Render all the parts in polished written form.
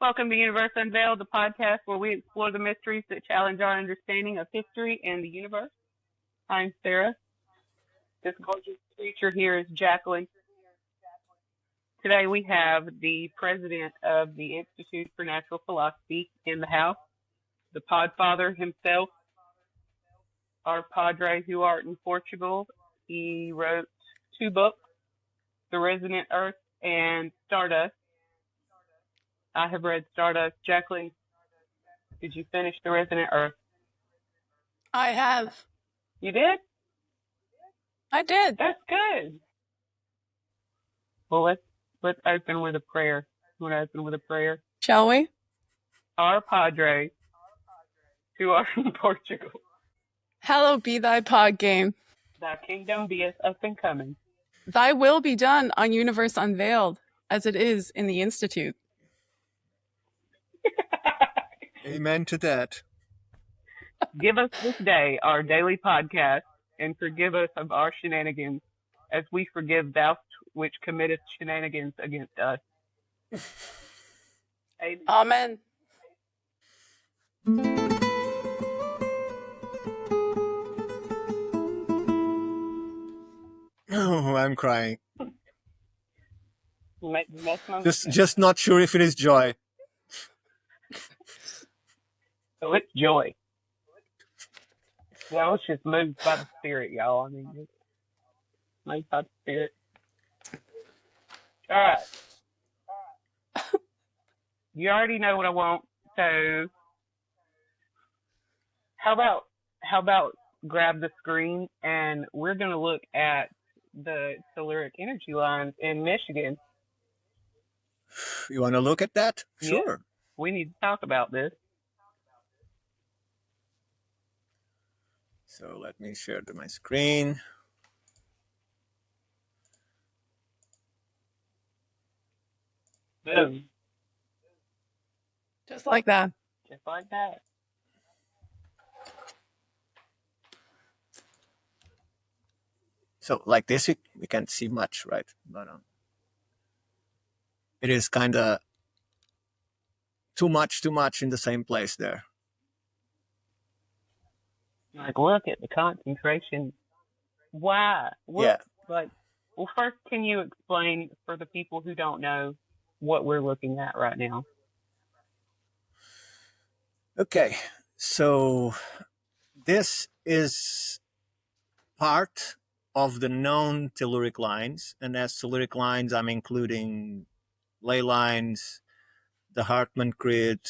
Welcome to Universe Unveiled, the podcast where we explore the mysteries that challenge our understanding of history and the universe. I'm Sarah. This gorgeous creature here is Jacqueline. Today we have the president of the Institute for Natural Philosophy in the house, the podfather himself, our padre who art in Portugal. He wrote 2 books, The Resonant Earth and Stardust. I have read Stardust. Jacqueline, did you finish The Resonant Earth? I have. You did? I did. That's good. Well, let's open with a prayer. You want to open with a prayer? Shall we? Our padre who art in Portugal. Hallowed be thy pod game. Thy kingdom beeth up and coming. Thy will be done on Universe Unveiled, as it is in the Institute. Amen to that. Give us this day our daily podcast, and forgive us of our shenanigans, as we forgive thou which committeth shenanigans against us. Amen. Oh, I'm crying. Just Just not sure if it is joy. So it's joy. Yeah, it's just moved by the Spirit, y'all. I mean, just moved by the Spirit. All right. You already know what I want. So, how about grab the screen and we're gonna look at the Telluric energy lines in Michigan. You want to look at that? Sure. Yeah, we need to talk about this. So let me share my screen. Boom. Just like that. Just like that. So like this, we can't see much, right? But it is kind of too much in the same place there. Like, look at the concentration. Why? Yeah. Well, first, can you explain for the people who don't know what we're looking at right now? Okay. So this is part of the known telluric lines, and as telluric lines, I'm including ley lines, the Hartmann grid,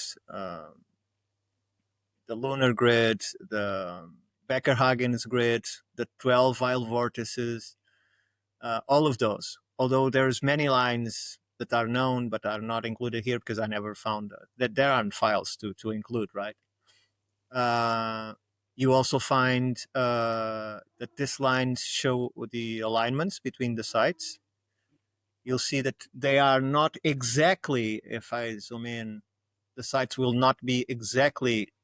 the lunar grid, the Becker-Huygens grid, the 12 Weil vortices, all of those. Although there's many lines that are known but are not included here because I never found that there aren't files to include, right? You also find that these lines show the alignments between the sites. You'll see that they are not exactly, if I zoom in, the sites will not be exactly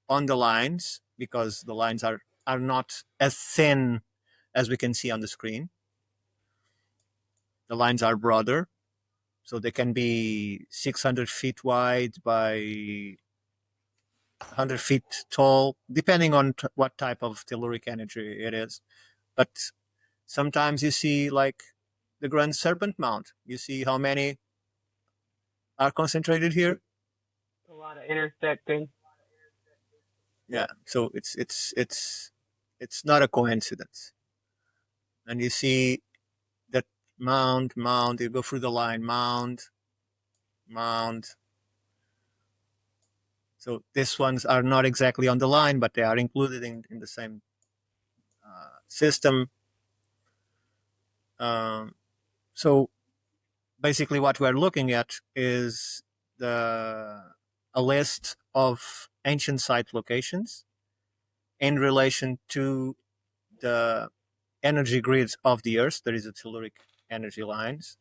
on the lines because the lines are not as thin as we can see on the screen. The lines are broader, so they can be 600 feet wide by 100 feet tall, depending on what type of telluric energy it is. But sometimes you see like the Grand Serpent Mount. You see how many are concentrated here? A lot of intersecting. Yeah, so it's not a coincidence. And you see that mound, you go through the line, mound. So these ones are not exactly on the line, but they are included in the same system. So basically what we're looking at is a list of ancient site locations in relation to the energy grids of the Earth. There is a telluric energy lines.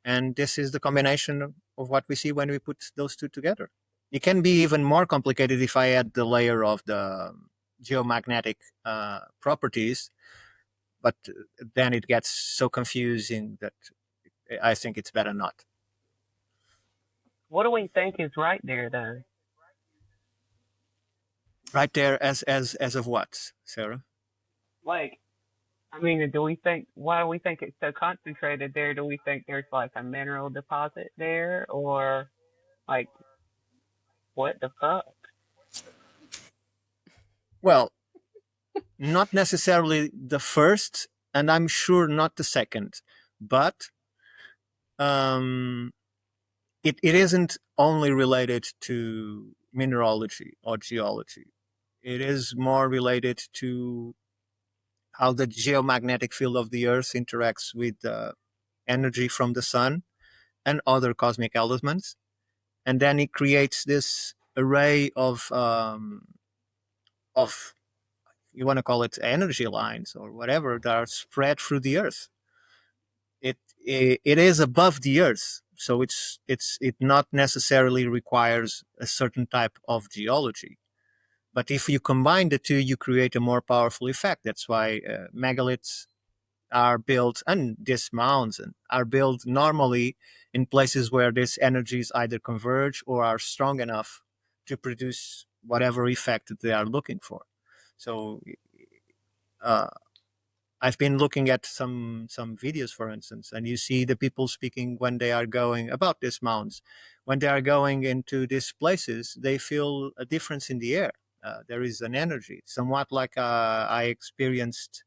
And this is the combination of what we see when we put those two together. It can be even more complicated if I add the layer of the geomagnetic properties, but then it gets so confusing that I think it's better not. What do we think is right there, though? Right there, as of what, Sarah? Like, I mean, do we think, why do we think it's so concentrated there? Do we think there's like a mineral deposit there, or like, what the fuck? Well, not necessarily the first, and I'm sure not the second, but um, it isn't only related to mineralogy or geology. It is more related to how the geomagnetic field of the Earth interacts with the energy from the sun and other cosmic elements, and then it creates this array of you want to call it energy lines or whatever that are spread through the Earth. It is above the Earth, so it not necessarily requires a certain type of geology. But if you combine the two, you create a more powerful effect. That's why megaliths are built, and these mounds are built normally in places where these energies either converge or are strong enough to produce whatever effect that they are looking for. So uh, I've been looking at some videos, for instance, and you see the people speaking when they are going about these mounds. When they are going into these places, they feel a difference in the air. There is an energy, somewhat like I experienced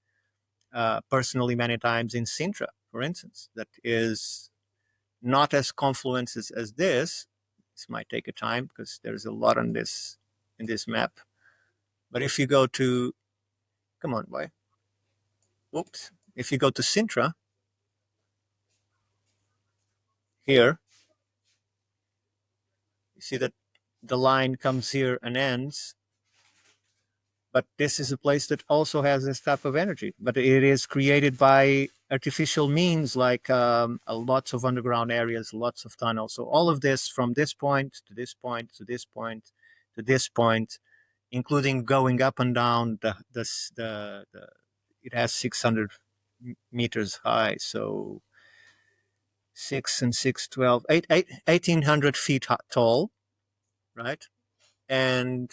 personally many times in Sintra, for instance, that is not as confluent as this. This might take a time because there's a lot on this in this map. But if you go to, come on, boy, whoops, if you go to Sintra here, you see that the line comes here and ends. But this is a place that also has this type of energy, but it is created by artificial means like lots of underground areas, lots of tunnels. So all of this from this point to this point to this point to this point, including going up and down the it has 600 meters high. So 6 and 6, 12, 1800 feet tall, right? And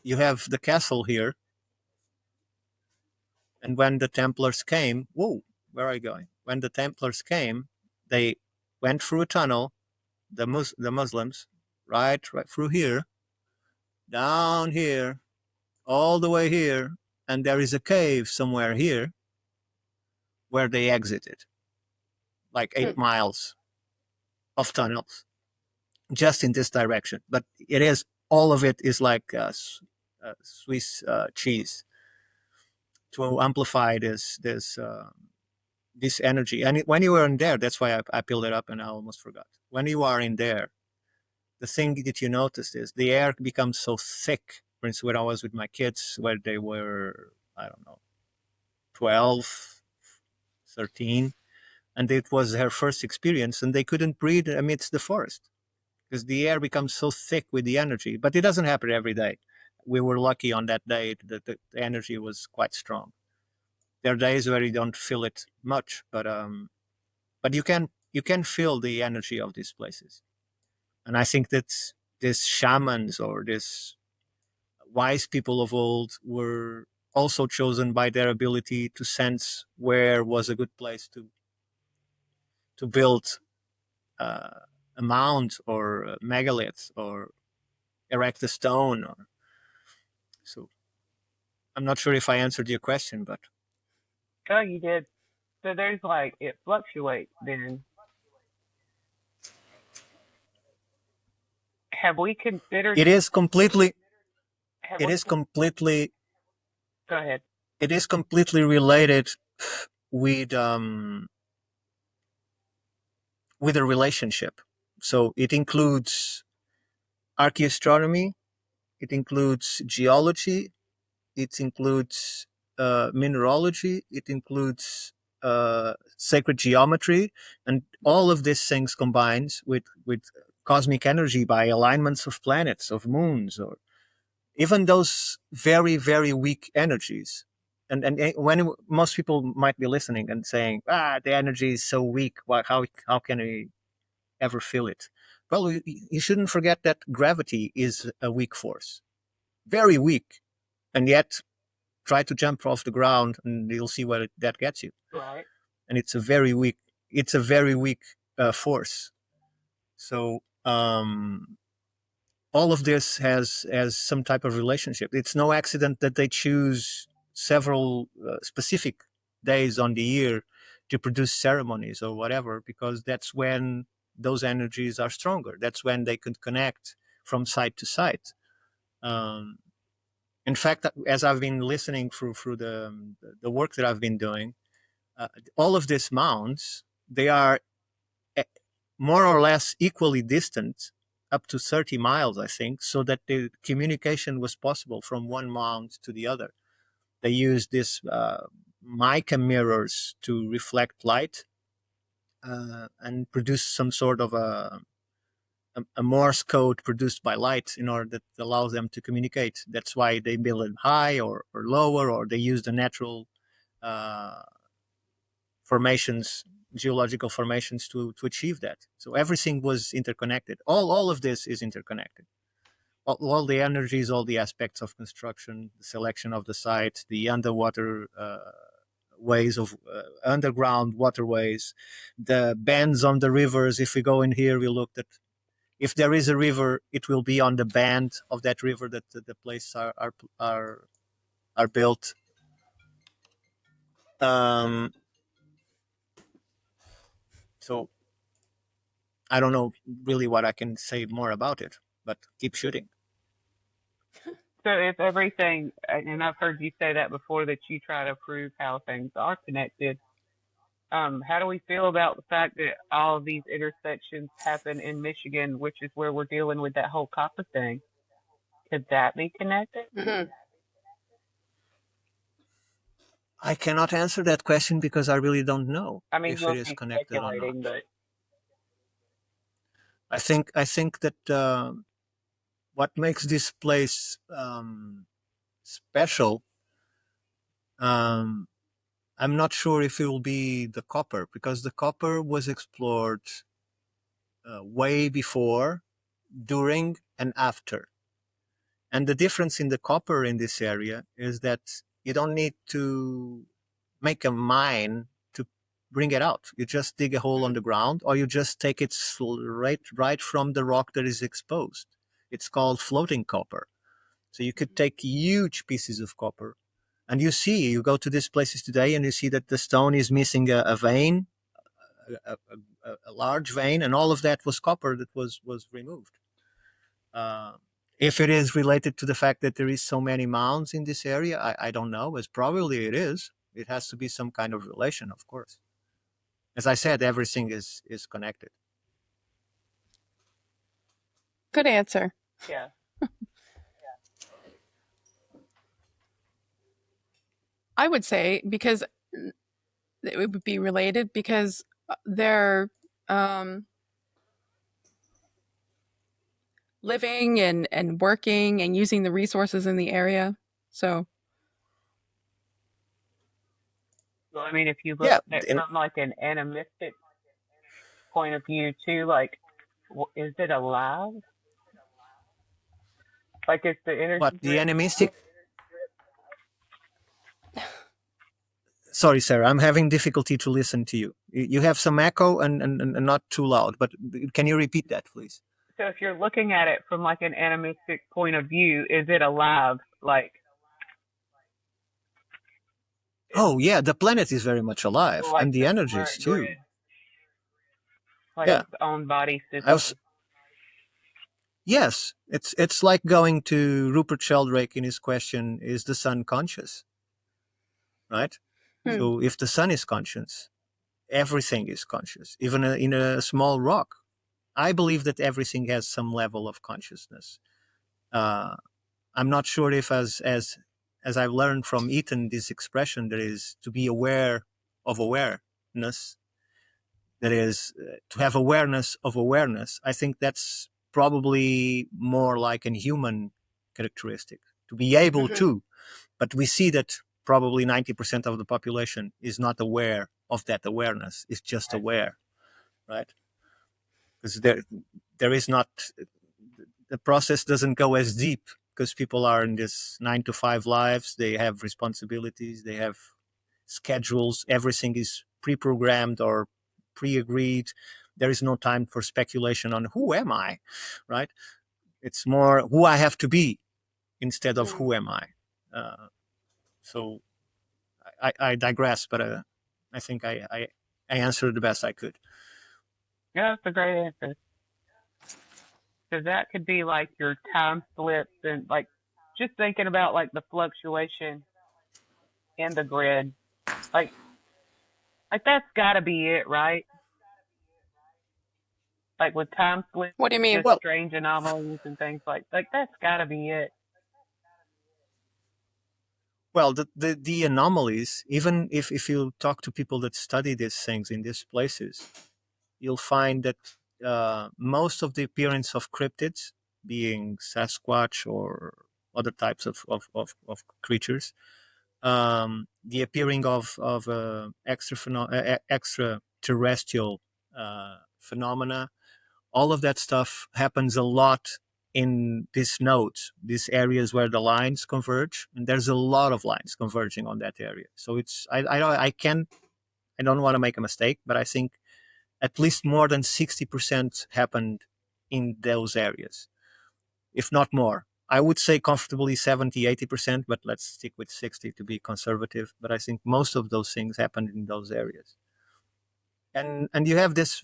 you have the castle here. And when the Templars came, whoa, where are you going? When the Templars came, they went through a tunnel, the Muslims, right through here, down here, all the way here, and there is a cave somewhere here where they exited, like 8 miles of tunnels, just in this direction. But it is all of it is like Swiss cheese to amplify this energy. And when you were in there, that's why I peeled it up and I almost forgot. When you are in there, the thing that you notice is the air becomes so thick. For instance, when I was with my kids, where they were, I don't know, 12, 13, and it was their first experience, and they couldn't breathe amidst the forest because the air becomes so thick with the energy. But it doesn't happen every day. We were lucky on that day that the energy was quite strong. There are days where you don't feel it much, but you can feel the energy of these places. And I think that these shamans or these wise people of old were also chosen by their ability to sense where was a good place to build a mound or a megalith or erect a stone. Or so I'm not sure if I answered your question, but Oh, you did. So there's like, it fluctuates then. Have we considered, it is completely have it we, is completely go ahead. it is completely related with with a relationship. So it includes archaeoastronomy, it includes geology, it includes mineralogy, it includes sacred geometry, and all of these things combines with cosmic energy by alignments of planets, of moons, or even those very very weak energies. And when most people might be listening and saying, the energy is so weak, how can we ever feel it? Well, you shouldn't forget that gravity is a weak force, very weak, and yet try to jump off the ground and you'll see where that gets you. Right. And it's a very weak force. So all of this has some type of relationship. It's no accident that they choose several specific days on the year to produce ceremonies or whatever, because that's when those energies are stronger. That's when they can connect from site to site. In fact, as I've been listening through the work that I've been doing, all of these mounds, they are more or less equally distant, up to 30 miles, I think, so that the communication was possible from one mound to the other. They used these mica mirrors to reflect light and produce some sort of a Morse code produced by light in order that allows them to communicate. That's why they build it high or lower, or they use the natural formations, geological formations to achieve that. So everything was interconnected. All of this is interconnected. All the energies, all the aspects of construction, the selection of the site, the underwater ways of underground waterways, the bends on the rivers. If we go in here, we looked at, if there is a river, it will be on the band of that river that the places are built. So I don't know really what I can say more about it, but keep shooting. So if everything, and I've heard you say that before, that you try to prove how things are connected, how do we feel about the fact that all of these intersections happen in Michigan, which is where we're dealing with that whole copper thing? Could that be connected? Mhm. I cannot answer that question because I really don't know I mean, if you'll it is be connected or not. speculating, but I think that what makes this place special, I'm not sure if it will be the copper, because the copper was explored way before, during, and after. And the difference in the copper in this area is that you don't need to make a mine to bring it out. You just dig a hole on the ground, or you just take it right from the rock that is exposed. It's called floating copper. So you could take huge pieces of copper, and you go to these places today and you see that the stone is missing a vein, a large vein, and all of that was copper that was removed. Uh, if it is related to the fact that there is so many mounds in this area, I don't know. As probably it is. It has to be some kind of relation, of course. As I said, everything is connected. Good answer. yeah. I would say because it would be related because they're living and working and using the resources in the area. So Well, I mean, if you look Yeah, at it from like an animistic point of view too, like, is it alive? Like, is the energy what the grid animistic? Sorry, Sarah, I'm having difficulty to listen to you. You have some echo and not too loud, but can you repeat that, please? So if you're looking at it from like an animistic point of view, is it alive? Like, Oh, yeah, the planet is very much alive, like and the the energies current grid, too. like Yeah, its own body I system? was, yes, it's like going to Rupert Sheldrake in his question: Is the sun conscious? Right. hmm. So if the sun is conscious, everything is conscious, even in a small rock. I believe that everything has some level of consciousness. Uh, I'm not sure if, as I've learned from Ethan, this expression that is to be aware of awareness, that is to have awareness of awareness. I think that's probably more like a human characteristic, to be able to. But we see that probably 90% of the population is not aware of that awareness. It's just aware, right? Because there is not, the process doesn't go as deep because people are in this 9 to 5 lives. They have responsibilities, they have schedules, everything is pre-programmed or pre-agreed. There is no time for speculation on who am I, right? It's more who I have to be instead of who am I. So I digress, but I think I answered the best I could. Yeah, that's a great answer. Because that could be like your time slips and like just thinking about like the fluctuation in the grid. Like that's got to be it, right? Like with time slips, What do you mean? just Well, strange anomalies and things like that's got to be it. well, the anomalies, even if you talk to people that study these things in these places, you'll find that most of the appearance of cryptids, being Sasquatch or other types of creatures, the appearing of extraterrestrial phenomena, all of that stuff happens a lot in these nodes, these areas where the lines converge, and there's a lot of lines converging on that area. So it's I don't want to make a mistake, but I think at least more than 60% happened in those areas, if not more. I would say comfortably 70, 80%, but let's stick with 60 to be conservative. But I think most of those things happened in those areas. And you have this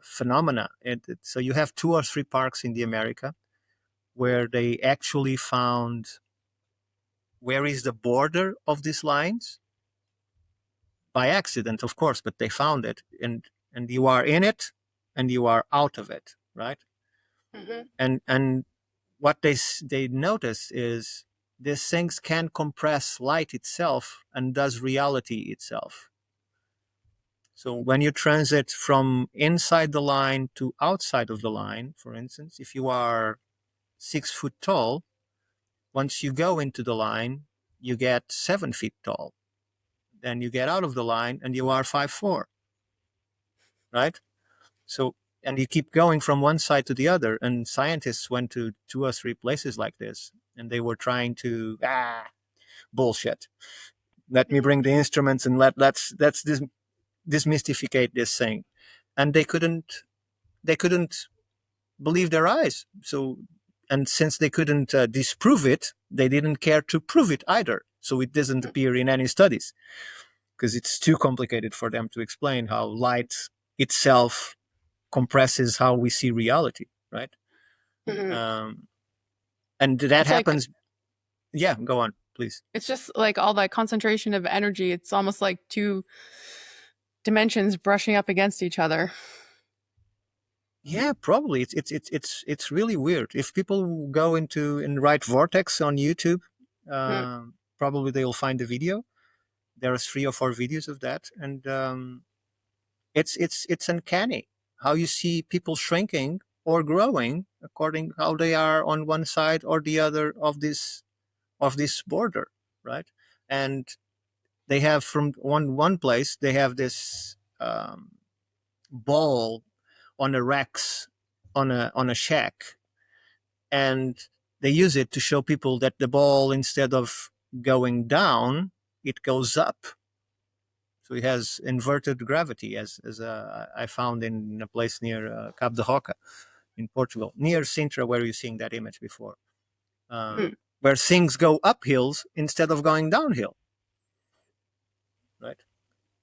phenomena. So you have 2 or 3 parks in the America where they actually found where is the border of these lines by accident, of course, but they found it, and you are in it and you are out of it, right? And what they notice is these things can compress light itself and does reality itself. So when you transit from inside the line to outside of the line, for instance, if you are 6 foot tall, once you go into the line, you get 7 feet tall. Then you get out of the line and you are 5'4", right? So, and you keep going from one side to the other. And scientists went to 2 or 3 places like this, and they were trying to bullshit. Let me bring the instruments and let's demystify this thing, and they couldn't believe their eyes. So, and since they couldn't disprove it, they didn't care to prove it either. So it doesn't appear in any studies because it's too complicated for them to explain how light itself compresses how we see reality, right? And that It's happens. Yeah, go on, please. it's just like all that concentration of energy. It's almost like 2 dimensions brushing up against each other. Yeah, probably. It's really weird. If people go into and write vortex on YouTube, probably they'll find the video. There are 3 or 4 videos of that, and it's uncanny how you see people shrinking or growing according how they are on one side or the other of this border, right? And they have from one place they have this ball on a Rex on a shack, and they use it to show people that the ball, instead of going down, it goes up. So it has inverted gravity, as I found in a place near Cabo de Roca in Portugal, near Sintra, where you're seeing that image before, where things go up hills instead of going downhill, right?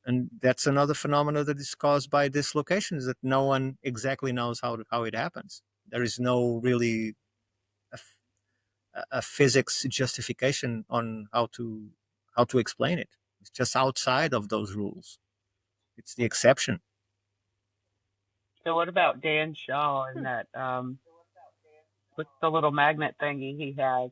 And that's another phenomenon that is caused by dislocations that no one exactly knows how it happens. There is no really a physics justification on how to explain it. It's just outside of those rules. It's the exception. So what about Dan Shaw and that what's the little magnet thingy he has?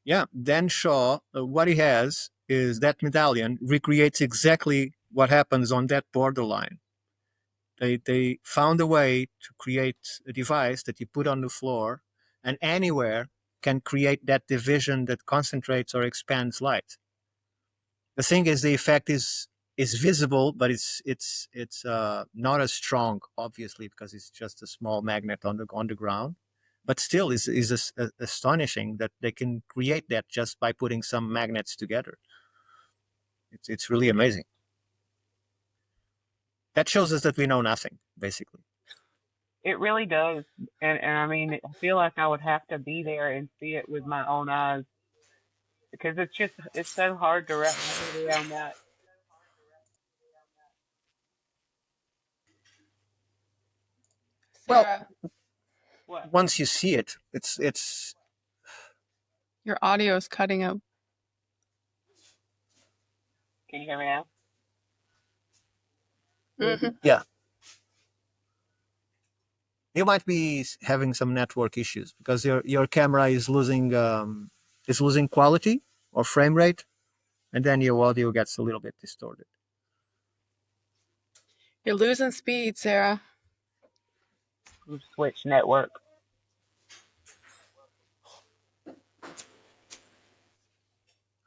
Yeah, Dan Shaw, what he has is that medallion recreates exactly what happens on that borderline. They found a way to create a device that you put on the floor and anywhere can create that division that concentrates or expands light. The thing is, the effect is is visible, but it's not as strong, obviously, because it's just a small magnet on the ground. But still, is astonishing that they can create that just by putting some magnets together. It's really amazing. That shows us that we know nothing, basically. It really does. And I mean, I feel like I would have to be there and see it with my own eyes because it's so hard to wrap my head around that. Well, Sarah, What? once you see it, it's your audio is cutting out. Can you hear me now? Hmm. yeah. You might be having some network issues because your camera is losing quality or frame rate, and then your audio gets a little bit distorted. You're losing speed, Sarah. We've switched network.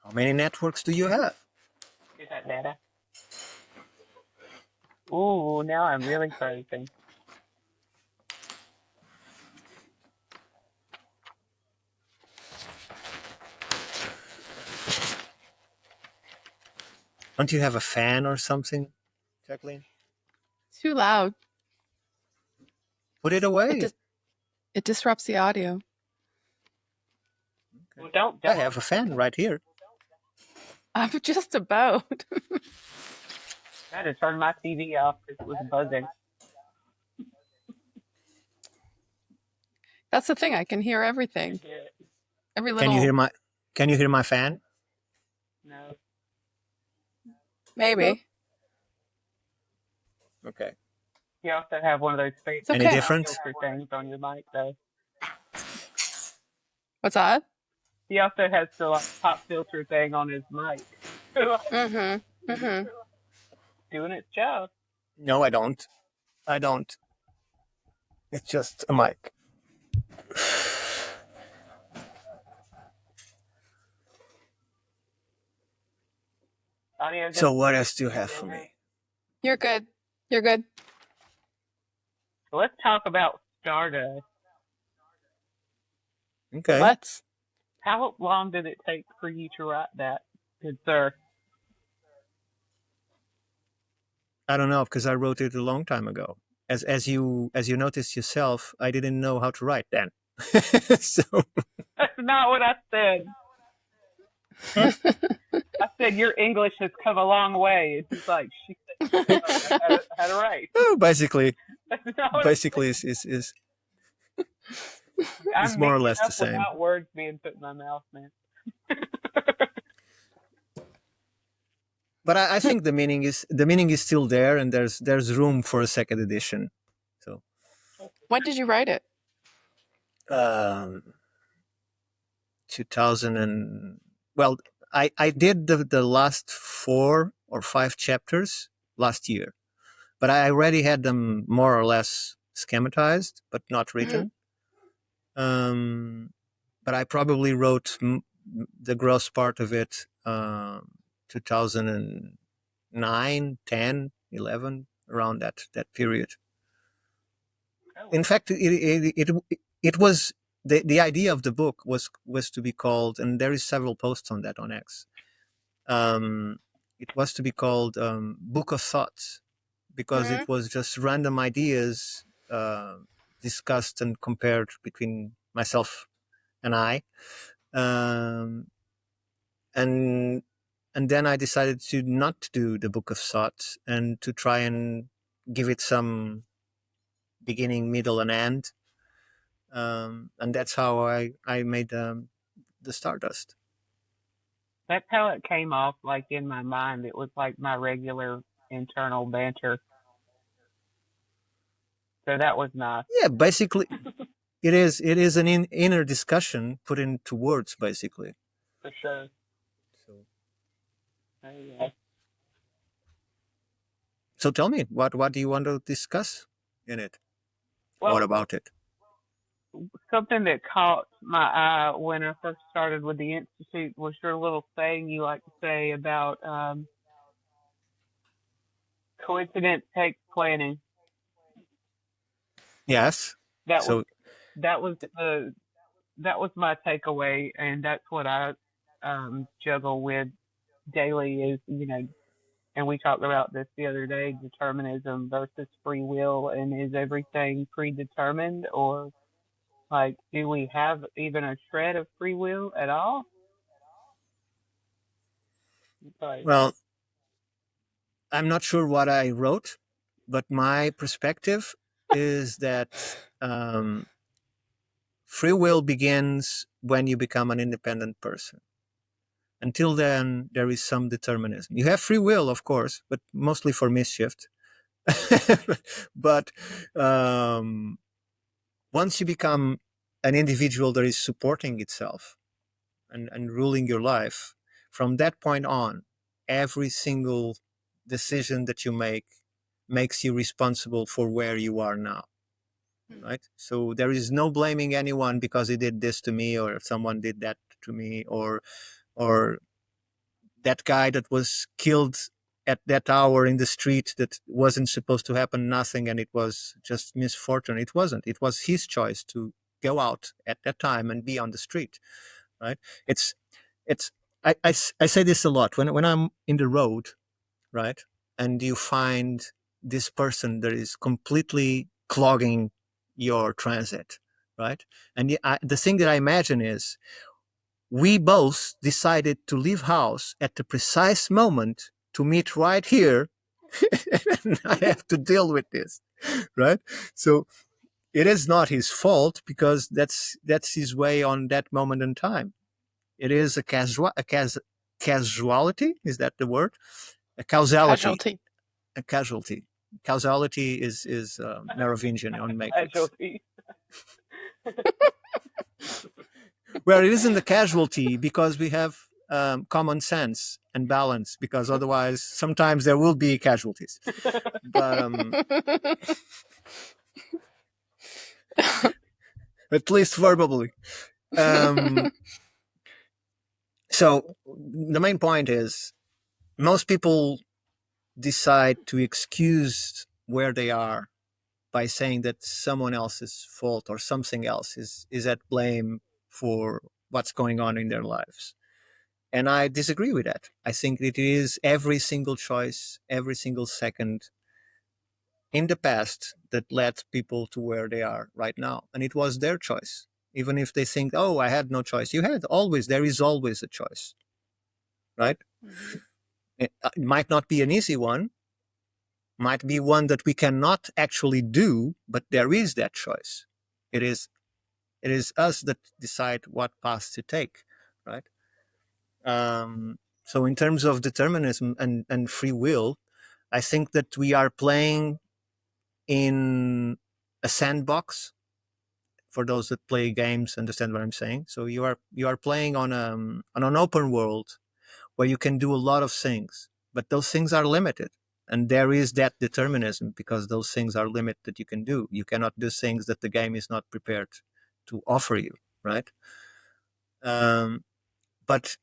How many networks do you have? Is that data? Ooh, now I'm really frozen. Don't you have a fan or something, Jacqueline? Too loud. Put it away. It disrupts the audio. Well, don't. I have a fan right here. I'm just about. I had to turn my TV off because it was buzzing. That's the thing. I can hear everything. Every little. Can you hear my fan? No. Maybe. Okay. You also have one of those face It's okay. Any difference? filter things on your mic, though. What's that? He also has the like pop filter thing on his mic. Mm-hmm. Mm-hmm. Doing its job. No, I don't. It's just a mic. Audio. So what else do you have for me? You're good. You're good. Let's talk about Stardust. Okay. Let's. How long did it take for you to write that, good sir? I don't know because I wrote it a long time ago. As you noticed yourself, I didn't know how to write then. So That's not what I said. I said your English has come a long way. It's just like she said how to write. oh, basically That's not what I said. is I'm more or making less up the same. without words being put in my mouth, man. But I think the meaning is still there, and there's room for a second edition. So When did you write it? 2000 and well, I did the last 4 or 5 chapters last year, but I already had them more or less schematized, but not written. But I probably wrote the gross part of it 2009, 10, 11, around that period. In fact, it was the idea of the book was to be called, and there is several posts on that on X. It was to be called Book of Thoughts because it was just random ideas discussed and compared between myself and I, and then I decided to not do the Book of Thoughts and to try and give it some beginning, middle, and end. And that's how I made the Stardust. That's how it came off, like in my mind. It was like my regular internal banter. So that was nice. Yeah, basically, it is an inner discussion put into words, basically. For sure. So, Yeah. so tell me, what do you want to discuss in it? Well, What about it? something that caught my eye when I first started with the Institute was your little saying you like to say about Coincidence takes planning. Yes. That was So that was the that was my takeaway, and that's what I juggle with daily. Is and we talked about this the other day: determinism versus free will, and is everything predetermined, or like, do we have even a shred of free will at all? Like, well, I'm not sure what I wrote, but my perspective is that free will begins when you become an independent person. Until then, there is some determinism. You have free will, of course, but mostly for mischief. But um, once you become an individual that is supporting itself and ruling your life, from that point on, every single decision that you make makes you responsible for where you are now. Right? So there is no blaming anyone because he did this to me, or someone did that to me, or that guy that was killed at that hour in the street that wasn't supposed to happen, nothing, and it was just misfortune. It wasn't. It was his choice to go out at that time and be on the street. Right? It's it's I say this a lot when I'm in the road, right, and you find this person that is completely clogging your transit, right, and the thing that I imagine is we both decided to leave house at the precise moment to meet right here. And I have to deal with this, right? So it is not his fault because that's his way on that moment in time. It is casualty. Is that the word? A causality. Casualty. A casualty. Causality is Merovingian on Matrix. casualty. Well, it isn't a casualty because we have common sense and balance, because otherwise sometimes there will be casualties. But at least verbally. So the main point is most people decide to excuse where they are by saying that someone else's fault or something else is at blame for what's going on in their lives. And I disagree with that. I think it is every single choice, every single second in the past that led people to where they are right now. And it was their choice. Even if they think, oh, I had no choice. There is always a choice, right? Mm-hmm. It might not be an easy one, might be one that we cannot actually do, but there is that choice. It is us that decide what path to take, right? So in terms of determinism and free will, I think that we are playing in a sandbox. For those that play games, understand what I'm saying. So you are playing on an open world where you can do a lot of things, but those things are limited. And there is that determinism because those things are limited that you can do. You cannot do things that the game is not prepared to offer you, right? But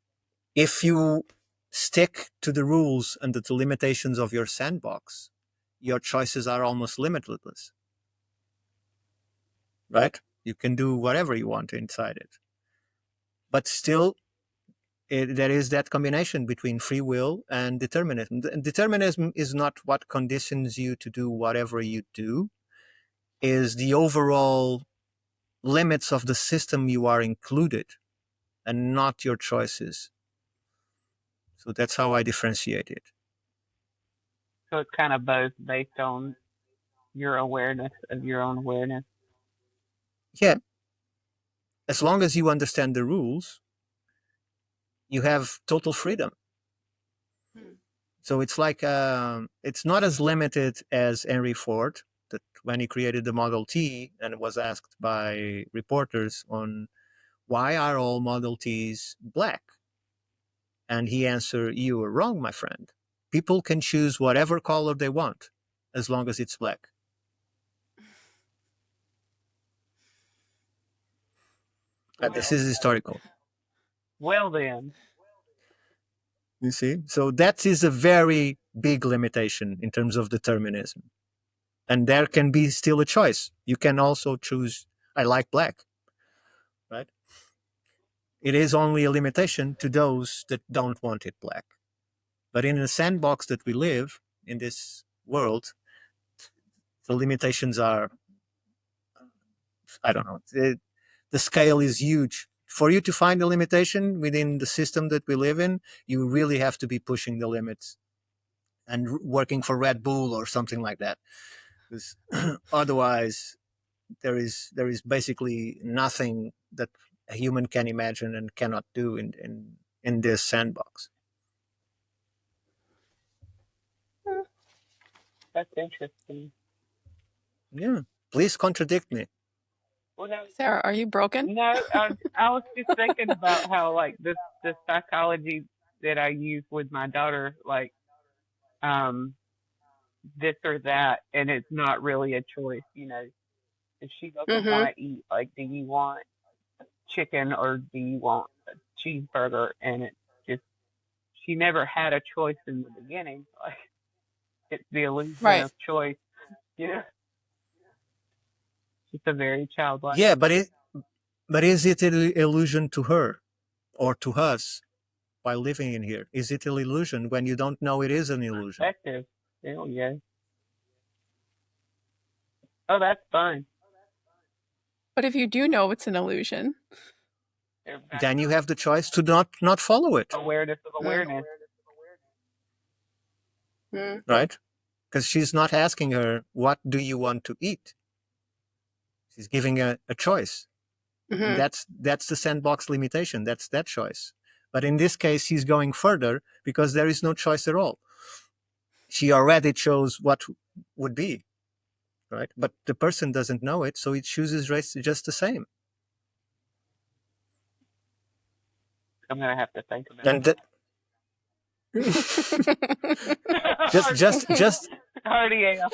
if you stick to the rules and the limitations of your sandbox, your choices are almost limitless, right? You can do whatever you want inside it. But still, there is that combination between free will and determinism. Determinism is not what conditions you to do whatever you do, is the overall limits of the system you are included and not your choices. So that's how I differentiate it. So it's kind of both based on your awareness of your own awareness. Yeah. As long as you understand the rules, you have total freedom. So it's like it's not as limited as Henry Ford, that when he created the Model T and was asked by reporters on why are all Model Ts black, and he answered, "You are wrong, my friend. People can choose whatever color they want as long as it's black." This is historical. Well then, You see? So that is a very big limitation in terms of determinism. And there can be still a choice. You can also choose, I like black, right? It is only a limitation to those that don't want it black. But in the sandbox that we live in this world, the limitations are, I don't know, the scale is huge. For you to find a limitation within the system that we live in, you really have to be pushing the limits and working for Red Bull or something like that. Because otherwise, there is basically nothing that a human can imagine and cannot do in this sandbox. That's interesting. Yeah, please contradict me. Well, no, Sarah, are you broken? no, I was just thinking about how like the psychology that I use with my daughter, like um this or that, and it's not really a choice, you know. If she doesn't Mm-hmm. want to eat, like, do you want chicken or do you want a cheeseburger? And it's just she never had a choice in the beginning. Like it's the illusion Right. of choice, you know. It's a very childlike Yeah, but is it an illusion to her or to us by living in here? Is it an illusion when you don't know it is an illusion? perspective. There we go. Oh, that's fun. But if you do know it's an illusion, Then you have the choice to not follow it, awareness of awareness. Mm. right? Because she's not asking her, what do you want to eat? She's giving a choice. Mm-hmm. And that's the sandbox limitation. That's that choice. But in this case, she's going further because there is no choice at all. She already chose what would be, right? But the person doesn't know it, so it chooses race just the same. I'm gonna have to think about And it. Already am.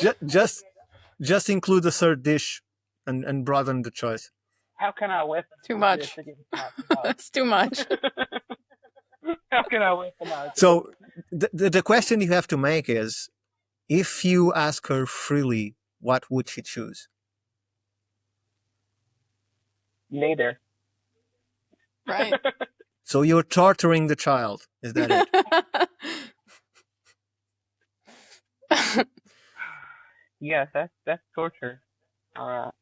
just include a third dish and broaden the choice. How can I weaponize Too much. this against my child? That's too much. How can I weaponize it? So the question you have to make is, if you ask her freely, what would she choose? Neither. Right. So you're torturing the child. Is that it? Yes, that's torture. All right.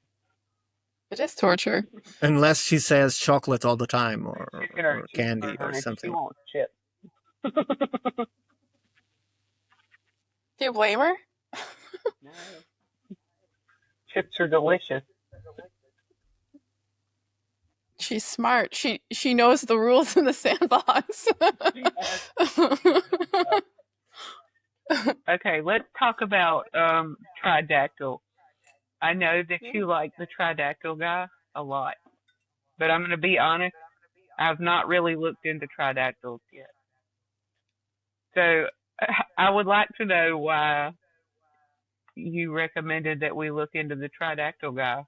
It is torture. Unless she says chocolate all the time or Chicken or candy cheeseburger, or and something. She wants chips. Do you blame her? No. Chips are delicious. She's smart. She knows the rules in the sandbox. Okay, let's talk about Tridactyl. I know that you like the Tridactyl guy a lot, but I'm going to be honest, I've not really looked into Tridactyls yet. So I would like to know why you recommended that we look into the Tridactyl guy.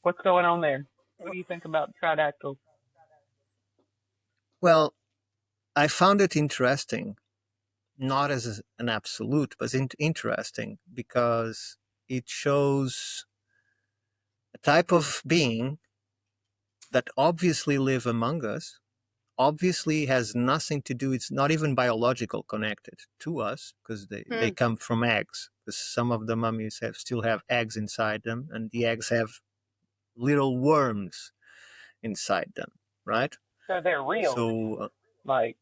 What's going on there? What do you think about Tridactyls? Well, I found it interesting, not as an absolute, but interesting because it shows a type of being that obviously live among us, obviously has nothing to do, it's not even biological connected to us, because they come from eggs. Because some of the mummies still have eggs inside them, and the eggs have little worms inside them, right? So they're real. So, like,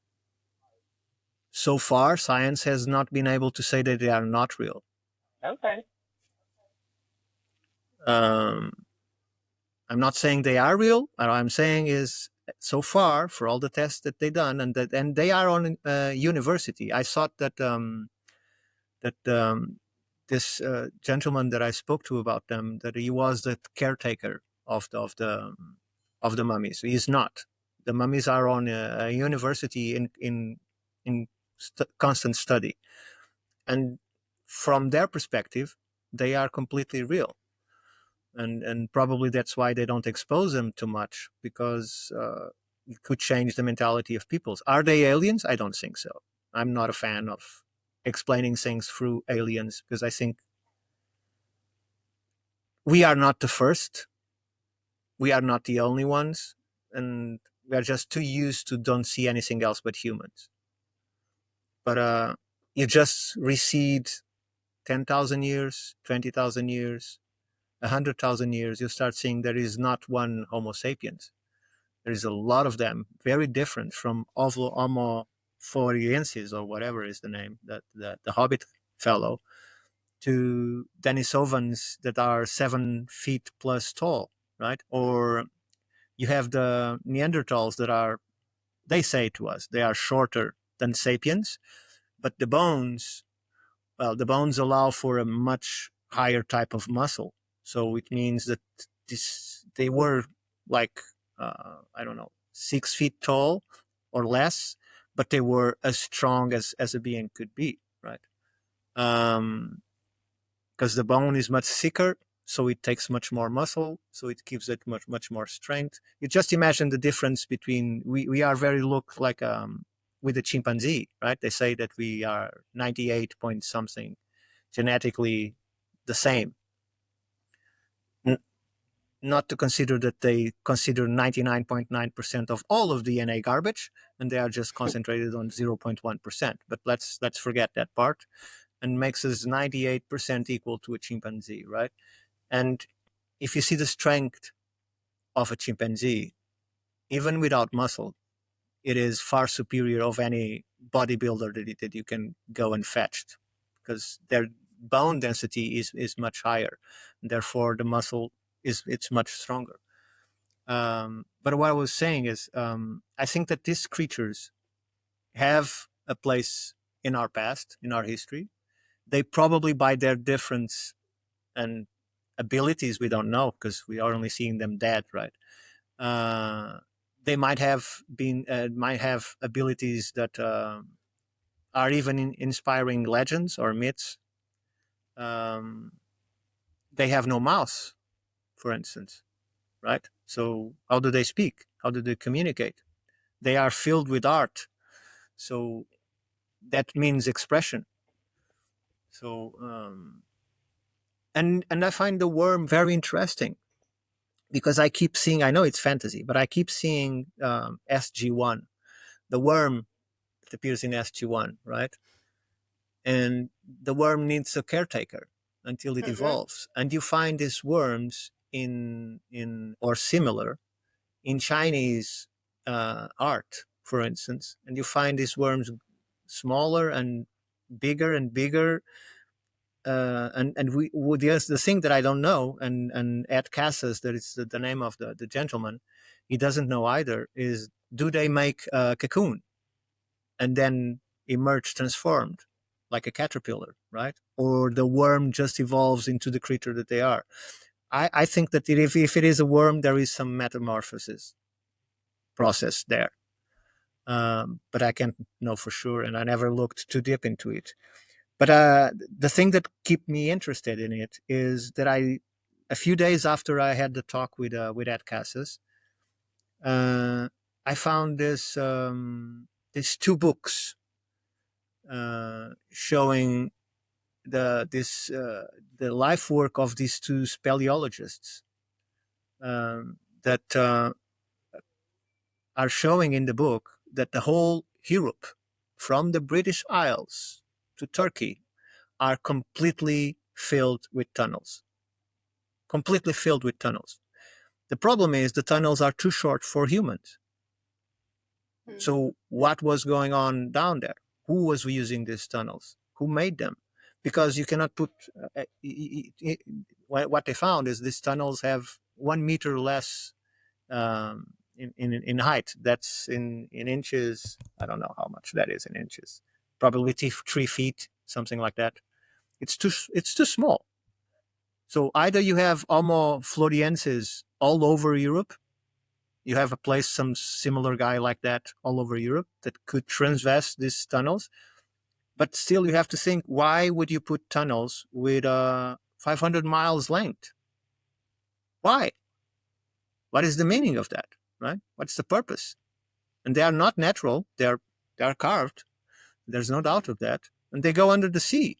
so far, science has not been able to say that they are not real. Okay. I'm not saying they are real. What I'm saying is, so far, for all the tests that they've done, and they are on university. I thought that this gentleman that I spoke to about them, that he was the caretaker of the mummies. He's not. The mummies are on a university in constant study, and from their perspective, they are completely real. And probably that's why they don't expose them too much, because it could change the mentality of peoples. Are they aliens? I don't think so. I'm not a fan of explaining things through aliens, because I think we are not the first. We are not the only ones. And we are just too used to don't see anything else but humans. But you just recede 10,000 years, 20,000 years, 100,000 years, you start seeing there is not one Homo sapiens. There is a lot of them, very different from Homo floresiensis, or whatever is the name, that the Hobbit fellow, to Denisovans that are 7 feet plus tall, right? Or you have the Neanderthals that are, they say to us, they are shorter than sapiens, but the bones allow for a much higher type of muscle. So it means that they were like, I don't know, 6 feet tall or less, but they were as strong as a being could be, right? Because the bone is much thicker, so it takes much more muscle, so it gives it much more strength. You just imagine the difference between, we are very look like with the chimpanzee, right? They say that we are 98 point something genetically the same. Not to consider that they consider 99.9% of all of DNA garbage, and they are just concentrated on 0.1%. But let's forget that part, and makes us 98% equal to a chimpanzee, right? And if you see the strength of a chimpanzee, even without muscle, it is far superior of any bodybuilder that you can go and fetch, because their bone density is much higher. Therefore, the muscle it's much stronger. But what I was saying is, I think that these creatures have a place in our past, in our history. They probably, by their difference and abilities, we don't know because we are only seeing them dead, right? They might have abilities that are even inspiring legends or myths. They have no mouth, for instance, right? So how do they speak? How do they communicate? They are filled with art, so that means expression. So and I find the worm very interesting, because I keep seeing, I know it's fantasy, but I keep seeing SG1, the worm that appears in SG1, right? And the worm needs a caretaker until it evolves. And you find these worms in or similar in Chinese art, for instance, and you find these worms smaller and bigger. The thing that I don't know, and Ed Casas, that is the name of the gentleman, he doesn't know either, is, do they make a cocoon and then emerge transformed like a caterpillar, right? Or the worm just evolves into the creature that they are. I think that if it is a worm, there is some metamorphosis process there. But I can't know for sure, and I never looked too deep into it. But the thing that kept me interested in it is that a few days after I had the talk with Ed Casas, I found these 2 books showing the life work of these 2 speleologists that are showing in the book that the whole Europe, from the British Isles to Turkey, are completely filled with tunnels. Completely filled with tunnels. The problem is the tunnels are too short for humans. So what was going on down there? Who was using these tunnels? Who made them? Because you cannot put... what they found is these tunnels have 1 meter less in height. That's in inches. I don't know how much that is in inches. Probably 3 feet, something like that. It's too small. So either you have Homo floresiensis all over Europe, you have a place, some similar guy like that all over Europe that could transverse these tunnels, but still you have to think, why would you put tunnels with 500 miles length? Why? What is the meaning of that, right? What's the purpose? and they are not natural. They are carved. There's no doubt of that, and they go under the sea.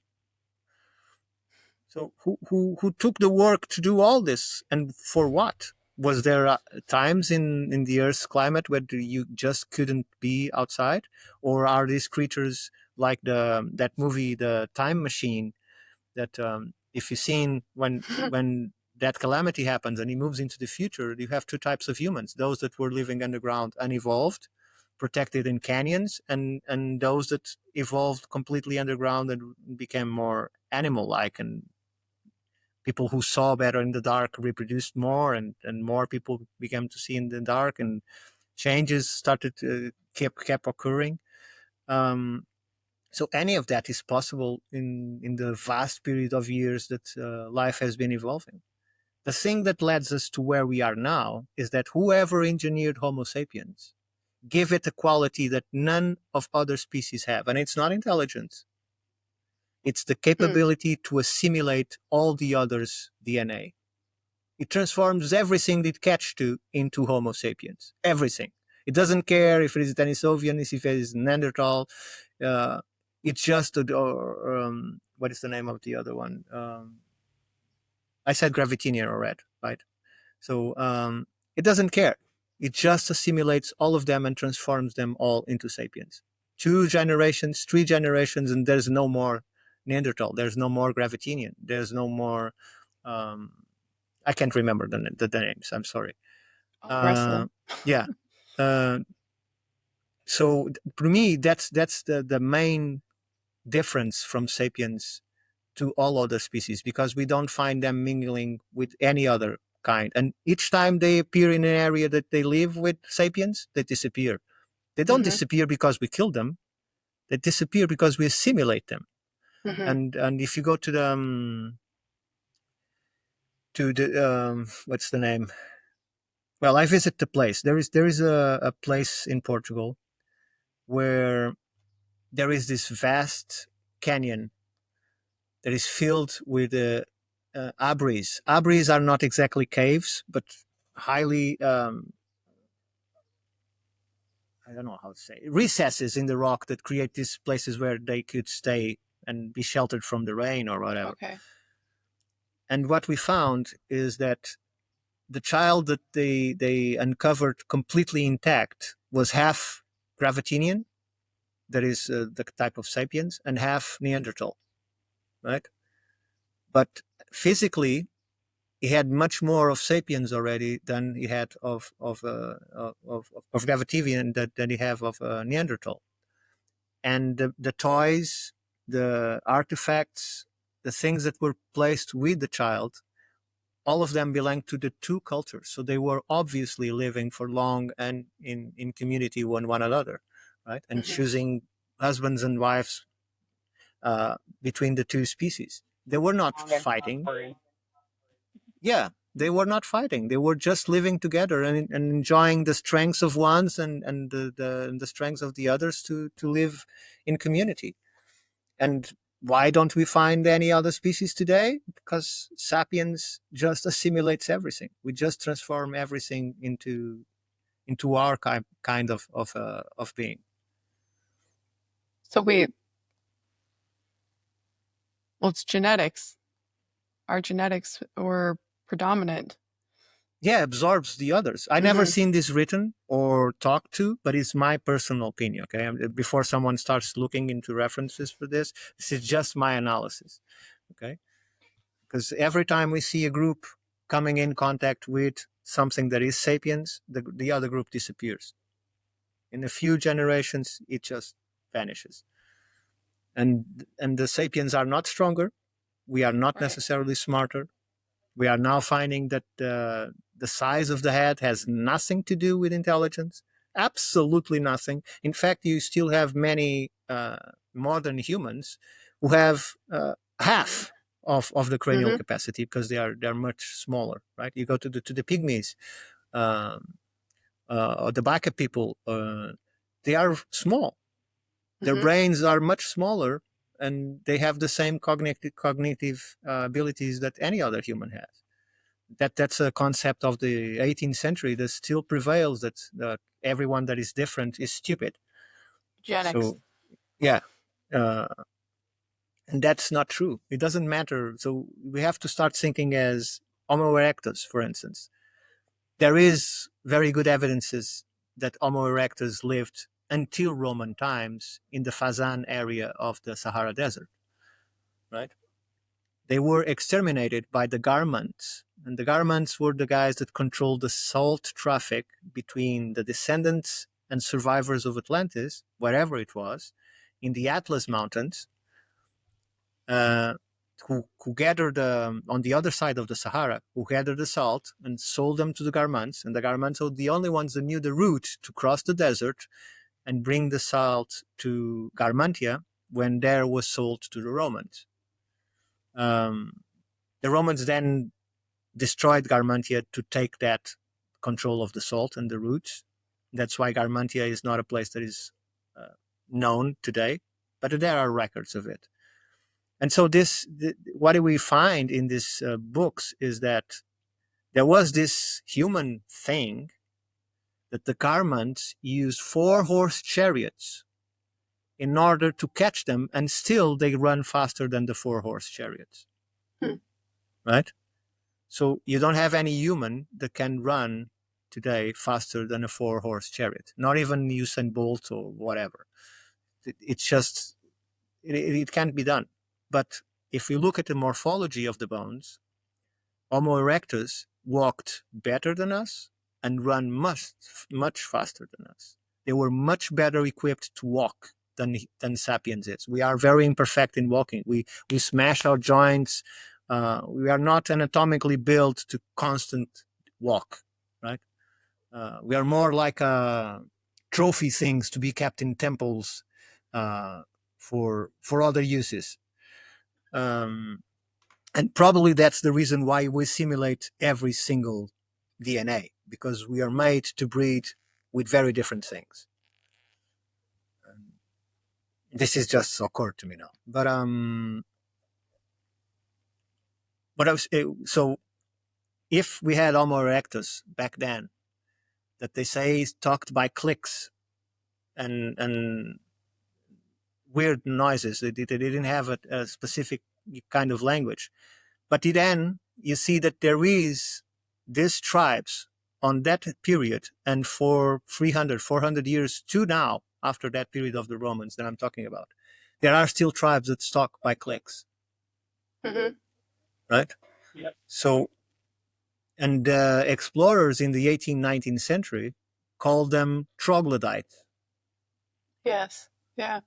So who took the work to do all this, and for what? Was there times in the Earth's climate where you just couldn't be outside, or are these creatures like that movie, The Time Machine, that if you've seen when that calamity happens and he moves into the future, you have two types of humans: those that were living underground and evolved, protected in canyons, and those that evolved completely underground and became more animal-like, and people who saw better in the dark reproduced more, and more people began to see in the dark, and changes started to kept occurring. So any of that is possible in the vast period of years that life has been evolving. The thing that leads us to where we are now is that whoever engineered Homo sapiens gave it a quality that none of other species have, and it's not intelligence. It's the capability to assimilate all the others' DNA. It transforms everything it catch to into Homo sapiens. Everything. It doesn't care if it is Denisovian, if it is Neanderthal. It's just, what is the name of the other one? I said Gravitinian already, right? So it doesn't care. It just assimilates all of them and transforms them all into sapiens. 2 generations, 3 generations, and there's no more Neanderthal. There's no more Gravitinian. There's no more. I can't remember the names. I'm sorry. Yeah. So for me, that's the main difference from sapiens to all other species, because we don't find them mingling with any other kind. And each time they appear in an area that they live with sapiens, they disappear. They don't disappear because we kill them. They disappear because we assimilate them. And if you go to the what's the name? Well, I visit the place. There is a place in Portugal where there is this vast canyon that is filled with abris. Abris are not exactly caves, but highly I don't know how to say it, recesses in the rock that create these places where they could stay and be sheltered from the rain or whatever. Okay. And what we found is that the child that they uncovered completely intact was half Gravitinian, that is the type of sapiens, and half Neanderthal, right? But physically, he had much more of sapiens already than he had of Gravitinian than he have of Neanderthal. And the toys, the artifacts, the things that were placed with the child, all of them belong to the 2 cultures. So they were obviously living for long and in community with one another, right? And choosing husbands and wives between the 2 species. They were not fighting. Yeah, they were not fighting. They were just living together and enjoying the strengths of ones and the strengths of the others to live in community. And why don't we find any other species today? Because sapiens just assimilates everything. We just transform everything into our kind of being. So it's genetics. Our genetics were predominant. Yeah, absorbs the others. I never seen this written or talked to, but it's my personal opinion. Okay, before someone starts looking into references for this is just my analysis. Okay, because every time we see a group coming in contact with something that is sapiens, the other group disappears. In a few generations, it just vanishes. And the sapiens are not stronger. We are not necessarily smarter. We are now finding that the size of the head has nothing to do with intelligence. Absolutely nothing. In fact, you still have many modern humans who have half of the cranial capacity, because they're much smaller, right? You go to the pygmies, or the Baka people, they are small. Their brains are much smaller, and they have the same cognitive abilities that any other human has. that's a concept of the 18th century that still prevails, that everyone that is different is stupid. Eugenics. So yeah, and that's not true. It doesn't matter. So we have to start thinking as Homo erectus, for instance. There is very good evidences that Homo erectus lived until Roman times in the Fazan area of the Sahara Desert, right? They were exterminated by the Garmants, and the Garmants were the guys that controlled the salt traffic between the descendants and survivors of Atlantis, wherever it was, in the Atlas Mountains, who gathered on the other side of the Sahara, who gathered the salt and sold them to the Garmants, and the Garmants were the only ones that knew the route to cross the desert and bring the salt to Garmantia when there was sold to the Romans. The Romans then destroyed Garmantia to take that control of the salt and the routes. That's why Garmantia is not a place that is known today, but there are records of it. And so what do we find in these books is that there was this human thing that the Garmants used 4-horse chariots in order to catch them, and still they run faster than the 4-horse chariots. Right? So you don't have any human that can run today faster than a 4-horse chariot, not even Usain Bolt or whatever. It's just, it can't be done. But if we look at the morphology of the bones, Homo erectus walked better than us and run much, much faster than us. They were much better equipped to walk than sapiens is. We are very imperfect in walking. We smash our joints. We are not anatomically built to constant walk, right? We are more like trophy things to be kept in temples for other uses. And probably that's the reason why we simulate every single DNA, because we are made to breed with very different things. This is just occurred to me now. But so if we had Homo erectus back then, that they say talked by clicks and weird noises, they didn't have a specific kind of language. But then you see that there is these tribes on that period, and for 300, 400 years to now, after that period of the Romans that I'm talking about, there are still tribes that talk by clicks. Right? Yep. So, and explorers in the 18th, 19th century called them Troglodites. Yes. Yeah.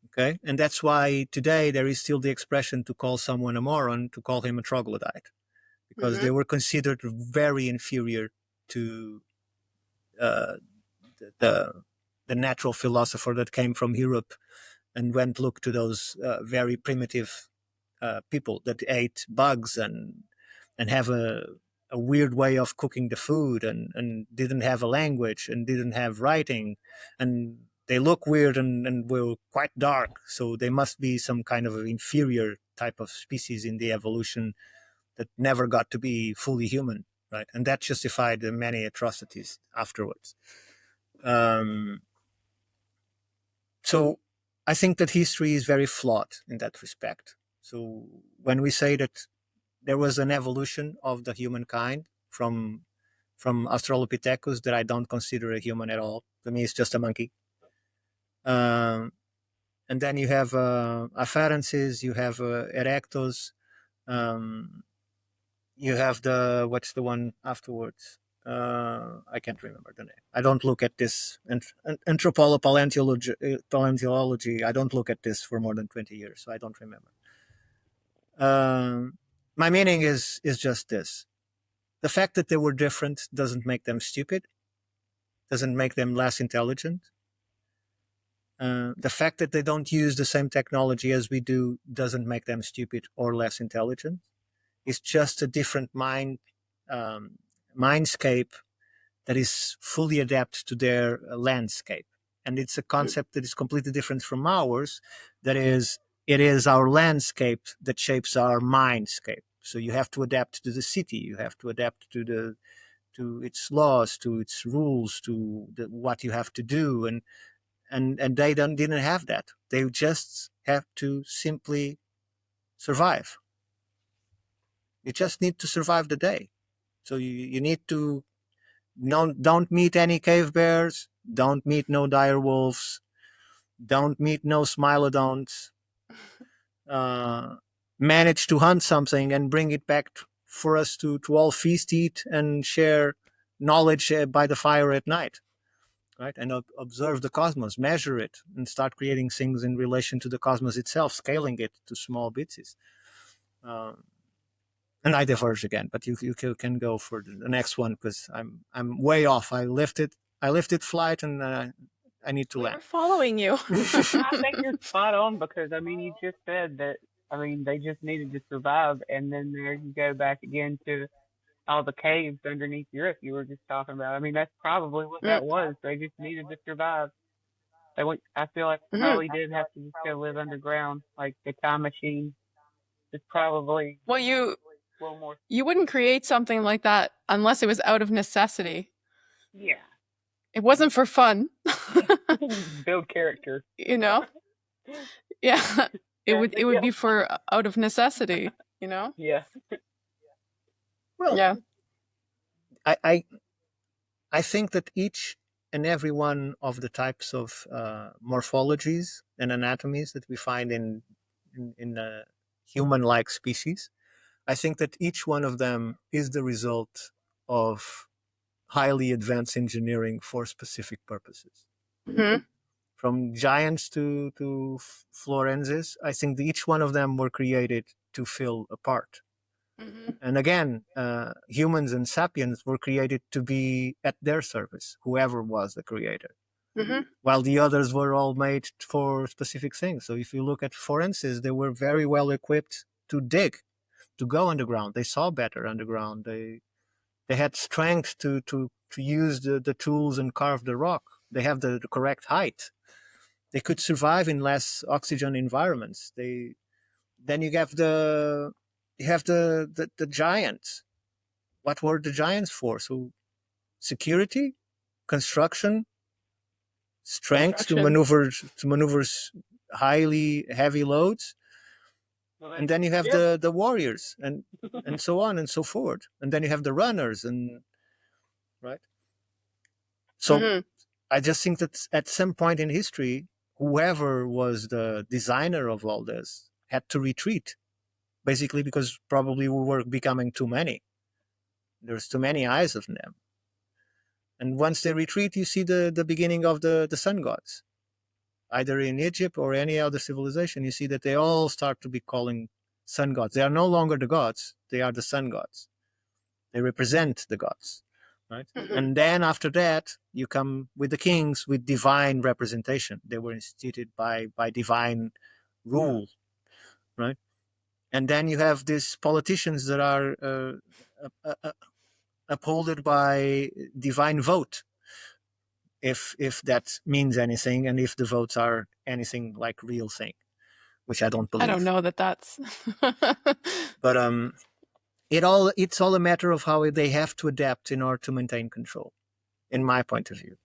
Okay. And that's why today there is still the expression to call someone a moron, to call him a troglodyte, because they were considered very inferior to the natural philosopher that came from Europe and went look to those very primitive people that ate bugs and have a weird way of cooking the food and didn't have a language and didn't have writing, and they look weird and were quite dark. So they must be some kind of inferior type of species in the evolution that never got to be fully human, right? And that justified the many atrocities afterwards. So I think that history is very flawed in that respect. So when we say that there was an evolution of the humankind from Australopithecus that I don't consider a human at all. To me, it's just a monkey. And then you have afferences, you have erectos, you have what's the one afterwards? I can't remember the name. I don't look at this paleontology. I don't look at this for more than 20 years, so I don't remember. My meaning is just this: the fact that they were different doesn't make them stupid, doesn't make them less intelligent. The fact that they don't use the same technology as we do doesn't make them stupid or less intelligent. It's just a different mindscape that is fully adapted to their landscape. And it's a concept that is completely different from ours. That is, it is our landscape that shapes our mindscape. So you have to adapt to the city. You have to adapt to its laws, to its rules, to what you have to do, and they didn't have that. They just have to simply survive. You just need to survive the day. So you need to don't meet any cave bears, don't meet no dire wolves, don't meet no smilodons. Manage to hunt something and bring it back for us to all feast, eat, and share knowledge by the fire at night, right? And observe the cosmos, measure it, and start creating things in relation to the cosmos itself, scaling it to small bits. And I diverge again, but you can go for the next one because I'm way off. I lifted flight, and I need to We land. were following you. I think you're spot on because I mean you just said that they just needed to survive, and then there you go back again to all the caves underneath Europe you were just talking about. I mean that's probably what that was. They just needed to survive. I feel like they probably did have to just go live underground, like the time machine. It's probably Well, a little more. you wouldn't create something like that unless it was out of necessity. Yeah. It wasn't for fun. Build character. You know? Yeah. It would be for out of necessity, you know? Yeah. Well, Yeah. I think that each and every one of the types of morphologies and anatomies that we find in human-like species, I think that each one of them is the result of highly advanced engineering for specific purposes. Mm-hmm. From giants to Florenses, I think that each one of them were created to fill a part. Mm-hmm. And again, humans and sapiens were created to be at their service, whoever was the creator, while the others were all made for specific things. So if you look at Forenses, they were very well equipped to dig, to go underground. They saw better underground. They had strength to use the tools and carve the rock. They have the correct height. They could survive in less oxygen environments. Then you have the giants. What were the giants for? So security, construction, strength to maneuver highly heavy loads. And then you have the warriors and so on and so forth. And then you have the runners and right. So I just think that at some point in history, whoever was the designer of all this had to retreat, basically because probably we were becoming too many. There's too many eyes of them. And once they retreat, you see the beginning of the sun gods. Either in Egypt or any other civilization, you see that they all start to be calling sun gods. They are no longer the gods. They are the sun gods. They represent the gods. Right? And then after that, you come with the kings with divine representation. They were instituted by divine rule. Right? And then you have these politicians that are upholded by divine vote, if that means anything, and if the votes are anything like real thing, which I don't believe. I don't know that's. But it's all a matter of how they have to adapt in order to maintain control, in my point of view.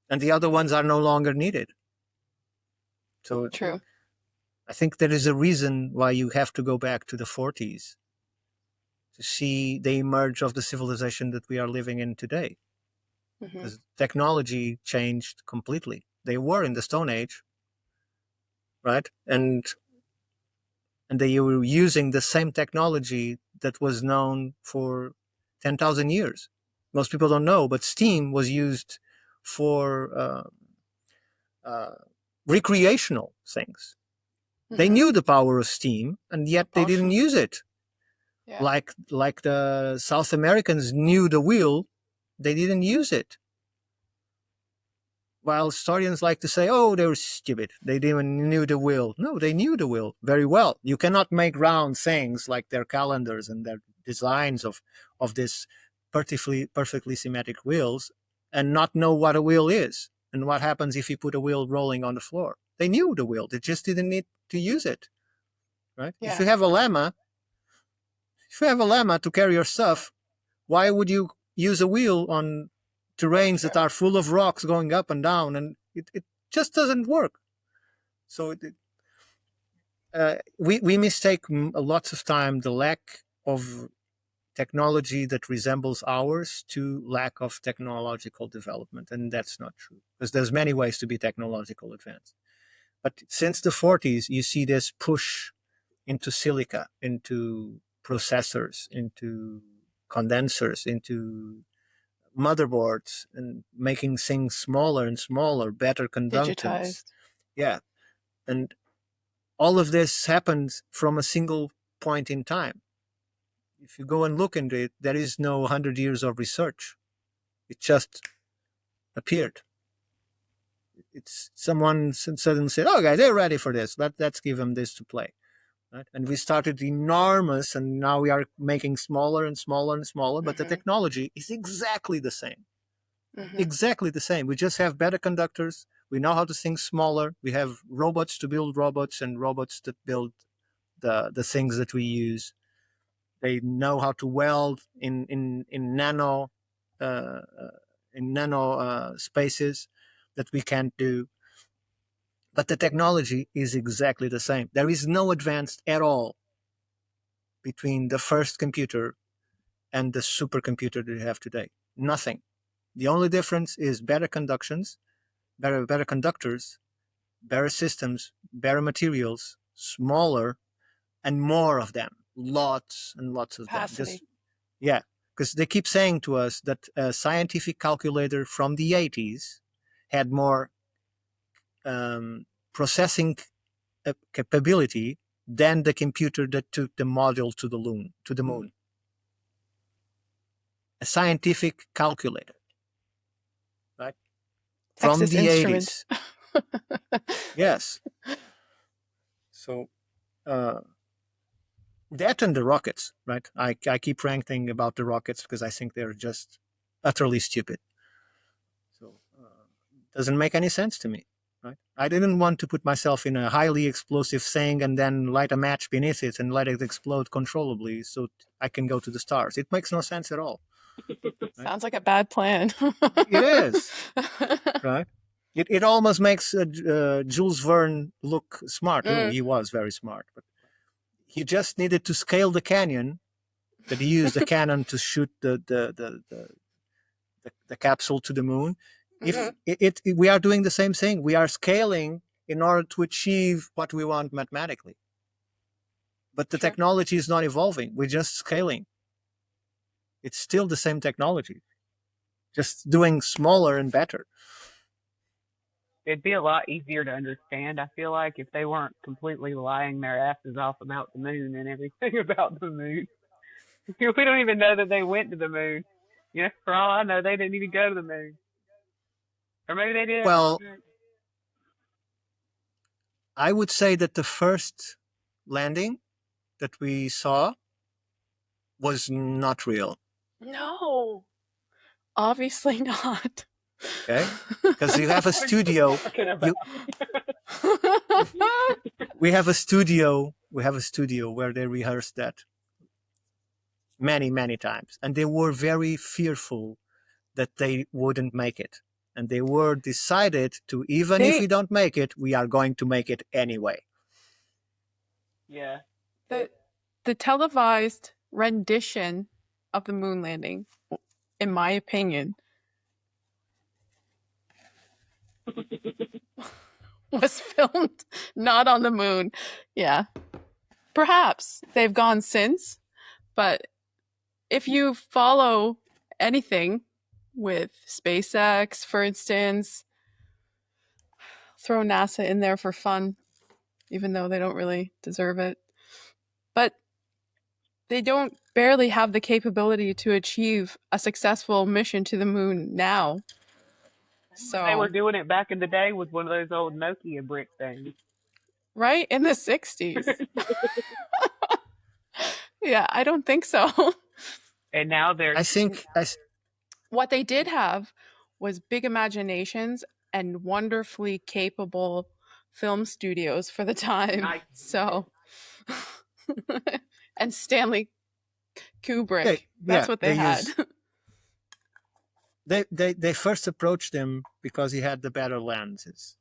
And the other ones are no longer needed. So true. I think there is a reason why you have to go back to the 40s to see the emerge of the civilization that we are living in today. Because technology changed completely. They were in the Stone Age, right? And they were using the same technology that was known for 10,000 years. Most people don't know, but steam was used for recreational things. They knew the power of steam, and yet they didn't use it. Yeah. Like the South Americans knew the wheel, they didn't use it. While historians like to say, oh, they were stupid. They didn't knew the wheel. No, they knew the wheel very well. You cannot make round things like their calendars and their designs of this perfectly symmetric wheels and not know what a wheel is and what happens if you put a wheel rolling on the floor. They knew the wheel. They just didn't need to use it. Right? Yeah. If you have a lemma, if you have a llama to carry your stuff, why would you use a wheel on terrains that are full of rocks going up and down? And it just doesn't work. So we mistake lots of time the lack of technology that resembles ours to lack of technological development, and that's not true, because there's many ways to be technological advanced. But since the 40s, you see this push into silica, into processors, into condensers, into motherboards, and making things smaller and smaller, better conductors. Digitized. Yeah. And all of this happens from a single point in time. If you go and look into it, there is no 100 years of research. It just appeared. It's someone suddenly said, "Oh, guys, they're ready for this. Let's give them this to play." Right? And we started enormous, and now we are making smaller and smaller and smaller, but the technology is exactly the same. Exactly the same. We just have better conductors. We know how to think smaller. We have robots to build robots, and robots that build the things that we use. They know how to weld in nano spaces that we can't do. But the technology is exactly the same. There is no advance at all between the first computer and the supercomputer that we have today. Nothing. The only difference is better conductions, better conductors, better systems, better materials, smaller, and more of them. Lots and lots of them. Yeah, because they keep saying to us that a scientific calculator from the 80s had more processing capability than the computer that took the module to the moon. A scientific calculator, right? From Texas the Instruments. 80s. Yes. So that and the rockets, right? I keep ranting about the rockets because I think they're just utterly stupid. So it doesn't make any sense to me. Right? I didn't want to put myself in a highly explosive thing and then light a match beneath it and let it explode controllably so I can go to the stars. It makes no sense at all. Right? Sounds like a bad plan. It is. Right? It almost makes Jules Verne look smart. Oh, he was very smart. But he just needed to scale the canyon, that he used a cannon to shoot the capsule to the moon. If we are doing the same thing, we are scaling in order to achieve what we want mathematically. But the technology is not evolving. We're just scaling. It's still the same technology, just doing smaller and better. It'd be a lot easier to understand, I feel like, if they weren't completely lying their asses off about the moon and everything about the moon. We don't even know that they went to the moon. For all I know, they didn't even go to the moon. Or maybe they did. Well, I would say that the first landing that we saw was not real. No, obviously not. Okay, because you have a studio. We have a studio where they rehearsed that many times, and they were very fearful that they wouldn't make it, and they were decided to, even if we don't make it, we are going to make it anyway. Yeah. The televised rendition of the moon landing, in my opinion, was filmed not on the moon. Yeah. Perhaps they've gone since, but if you follow anything with SpaceX, for instance, throw NASA in there for fun, even though they don't really deserve it. But they don't barely have the capability to achieve a successful mission to the moon now. So they were doing it back in the day with one of those old Nokia brick things. Right? In the 60s. Yeah, I don't think so. And now they're... What they did have was big imaginations and wonderfully capable film studios for the time. Nice. So, and Stanley Kubrick. That's what they had. They first approached him because he had the better lenses.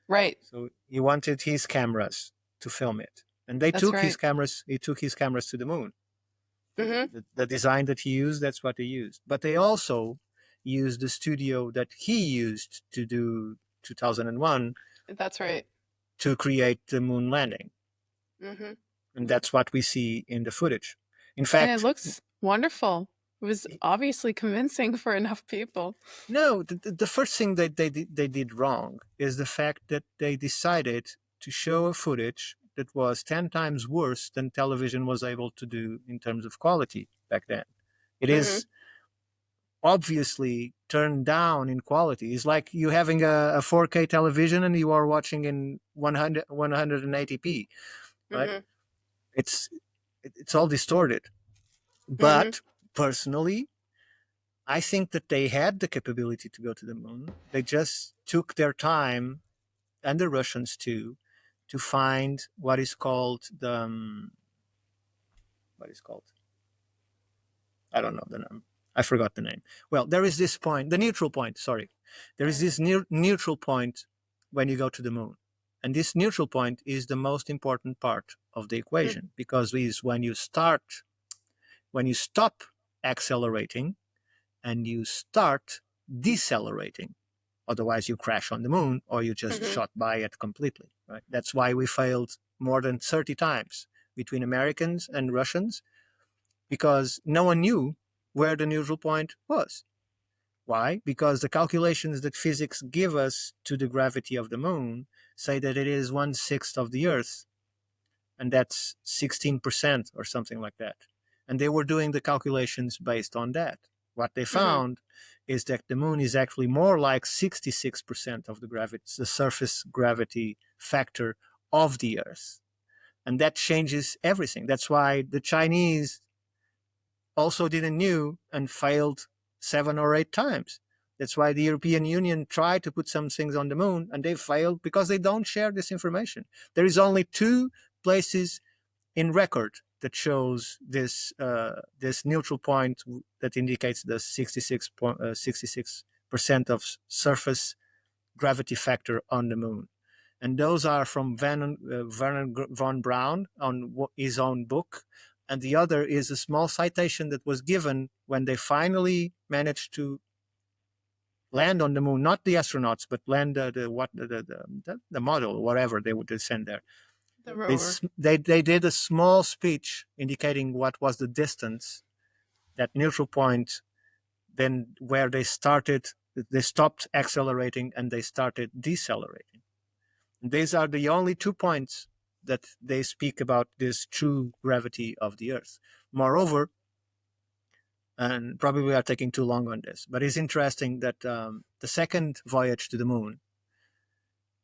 Right. So he wanted his cameras to film it. And they took his cameras, he took his cameras to the moon. Mm-hmm. The design that he used, that's what they used. But they also used the studio that he used to do 2001. That's right. To create the moon landing. Mm-hmm. And that's what we see in the footage. In fact, and it looks wonderful. It was obviously convincing for enough people. No, the first thing that they did wrong is the fact that they decided to show a footage that was 10 times worse than television was able to do in terms of quality back then. It is obviously turned down in quality. It's like you having a 4K television and you are watching in 180p, right? It's all distorted. But personally, I think that they had the capability to go to the moon. They just took their time, and the Russians too, to find what is called I don't know the name. I forgot the name. Well, there is this point, the neutral point. Sorry, there is this neutral point when you go to the moon, and this neutral point is the most important part of the equation because it is when you stop accelerating and you start decelerating. Otherwise, you crash on the moon or you just shot by it completely. Right? That's why we failed more than 30 times between Americans and Russians, because no one knew where the neutral point was. Why? Because the calculations that physics give us to the gravity of the moon say that it is 1/6 of the Earth, and that's 16% or something like that. And they were doing the calculations based on that. What they found is that the moon is actually more like 66% of the surface gravity factor of the Earth. And that changes everything. That's why the Chinese also didn't knew and failed 7 or 8 times. That's why the European Union tried to put some things on the moon and they failed because they don't share this information. There is only 2 places in record that shows this neutral point that indicates the 66% of surface gravity factor on the moon. And those are from Werner von Braun on his own book. And the other is a small citation that was given when they managed to land on the moon, not the astronauts, but land the model, whatever they would send there. They did a small speech indicating what was the distance, that neutral point, then where they stopped accelerating and they started decelerating. And these are the only 2 points that they speak about this true gravity of the Earth. Moreover, and probably we are taking too long on this, but it's interesting that the second voyage to the moon,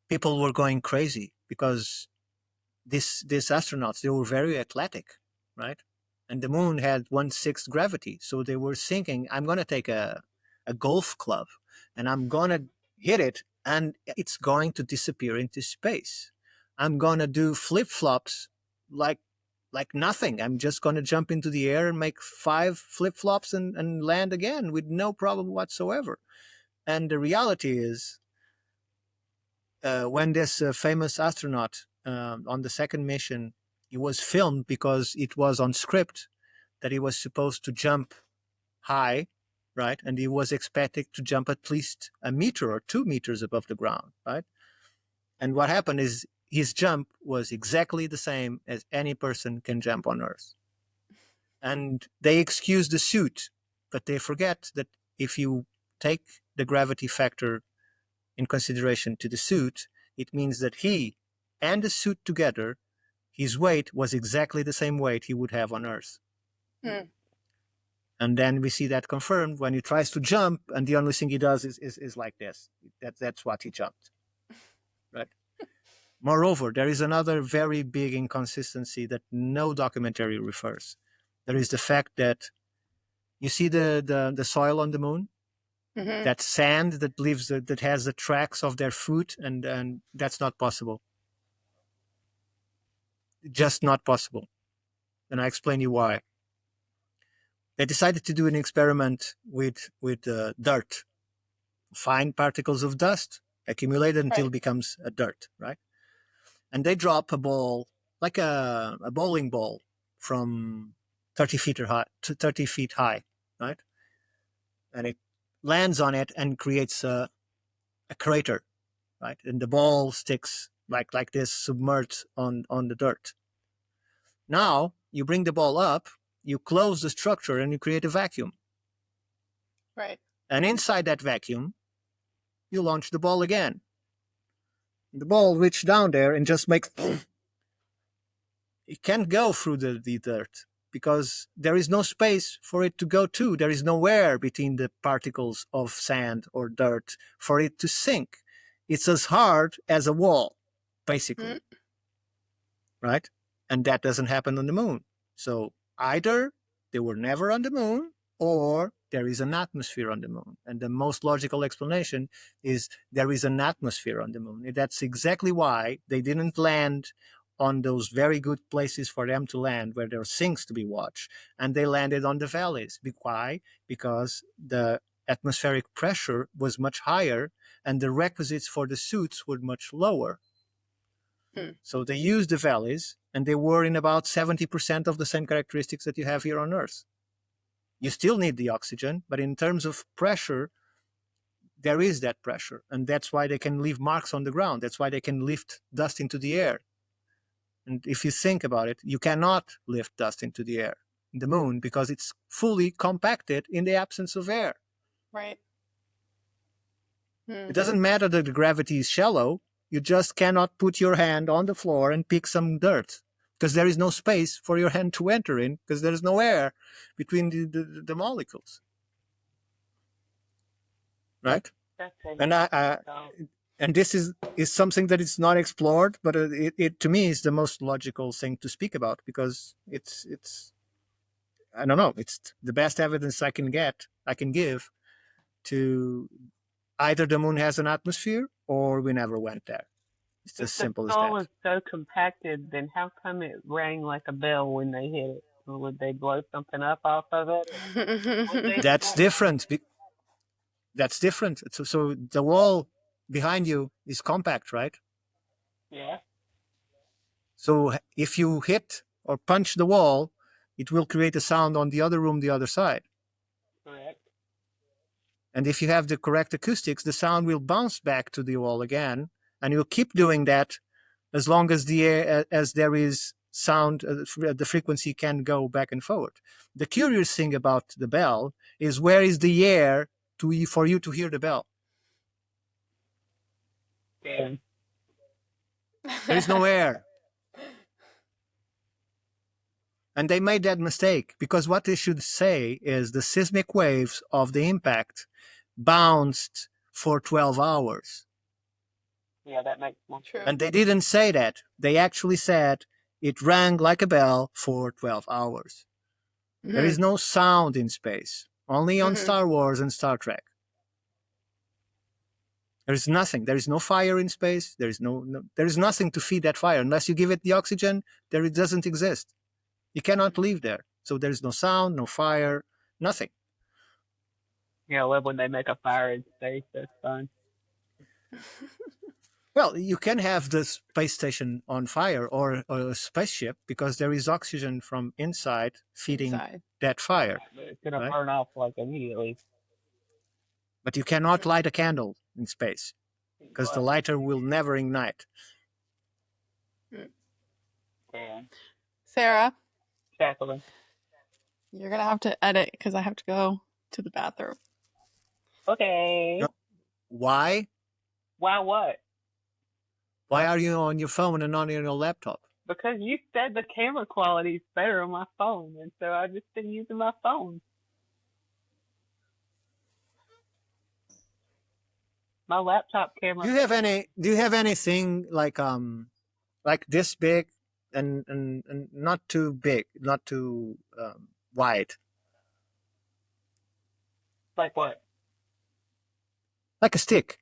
people were going crazy because these astronauts, they were very athletic, right? And the moon had 1/6 gravity. So they were thinking, I'm going to take a golf club and I'm going to hit it and it's going to disappear into space. I'm going to do flip-flops like nothing. I'm just going to jump into the air and make 5 flip-flops and land again with no problem whatsoever. And the reality is, when this famous astronaut on the second mission, it was filmed because it was on script that he was supposed to jump high, right? And he was expected to jump at least 1 meter or 2 meters above the ground, right? And what happened is his jump was exactly the same as any person can jump on Earth. And they excuse the suit, but they forget that if you take the gravity factor in consideration to the suit, it means that he and the suit together, his weight was exactly the same weight he would have on Earth. And then we see that confirmed when he tries to jump, and the only thing he does is like this. That's what he jumped, right? Moreover, there is another very big inconsistency that no documentary refers. There is the fact that you see the soil on the moon, that sand that leaves that has the tracks of their foot, and that's not possible. Just not possible. And I explain you why. they decided to do an experiment with dirt, fine particles of dust accumulated until it becomes a dirt, right? And they drop a ball, like a bowling ball, from 30 feet high, 30 feet high, right? And it lands on it and creates a crater, right? And the ball sticks like this, submerged on the dirt. Now you bring the ball up, you close the structure, and you create a vacuum. Right. And inside that vacuum, you launch the ball again. The ball reaches down there and just makes. It can't go through the dirt because there is no space for it to go to. There is nowhere between the particles of sand or dirt for it to sink. It's as hard as a wall, basically. Right? And that doesn't happen on the moon. So either they were never on the moon, or there is an atmosphere on the moon. And the most logical explanation is there is an atmosphere on the moon. That's exactly why they didn't land on those very good places for them to land, where there are things to be watched. And they landed on the valleys. Why? Because the atmospheric pressure was much higher and the requisites for the suits were much lower. So they used the valleys, and they were in about 70% of the same characteristics that you have here on Earth. You still need the oxygen, but in terms of pressure, there is that pressure. And that's why they can leave marks on the ground. That's why they can lift dust into the air. And if you think about it, you cannot lift dust into the air, in the moon, because it's fully compacted in the absence of air. Right. It doesn't matter that the gravity is shallow. You just cannot put your hand on the floor and pick some dirt, because there is no space for your hand to enter in, because there is no air between the molecules. Right? And this is something that is not explored, but it to me is the most logical thing to speak about, because it's I don't know, it's the best evidence I can give to either the moon has an atmosphere or we never went there. It's as simple as that. If the skull is so compacted, then how come it rang like a bell when they hit it? Or would they blow something up off of it? That's different. That's different. So the wall behind you is compact, right? Yeah. So if you hit or punch the wall, it will create a sound on the other room, the other side. Correct. And if you have the correct acoustics, the sound will bounce back to the wall again, and you'll keep doing that as long as there is sound, the frequency can go back and forward. The curious thing about the bell is, where is the air for you to hear the bell? Damn. There is no air. And they made that mistake, because what they should say is the seismic waves of the impact bounced for 12 hours. Yeah, that makes more sense. And they didn't say that. They actually said it rang like a bell for 12 hours. There is no sound in space, only on Star Wars and Star Trek. There is nothing. There is no fire in space. There is there is nothing to feed that fire. Unless you give it the oxygen, it doesn't exist. You cannot live there. So there is no sound, no fire, nothing. Yeah, I love when they make a fire in space. That's fun. Well, you can have the space station on fire, or a spaceship, because there is oxygen from inside feeding that fire. It's going to burn off like immediately. But you cannot light a candle in space, because the lighter will never ignite. Yeah. Sarah, Jacqueline, you're going to have to edit because I have to go to the bathroom. Okay. No. Why? Why what? Why are you on your phone and not on your laptop? Because you said the camera quality is better on my phone, and so I've just been using my phone. My laptop camera. Do you have anything like this big and not too big, not too wide? Like what? Like a stick.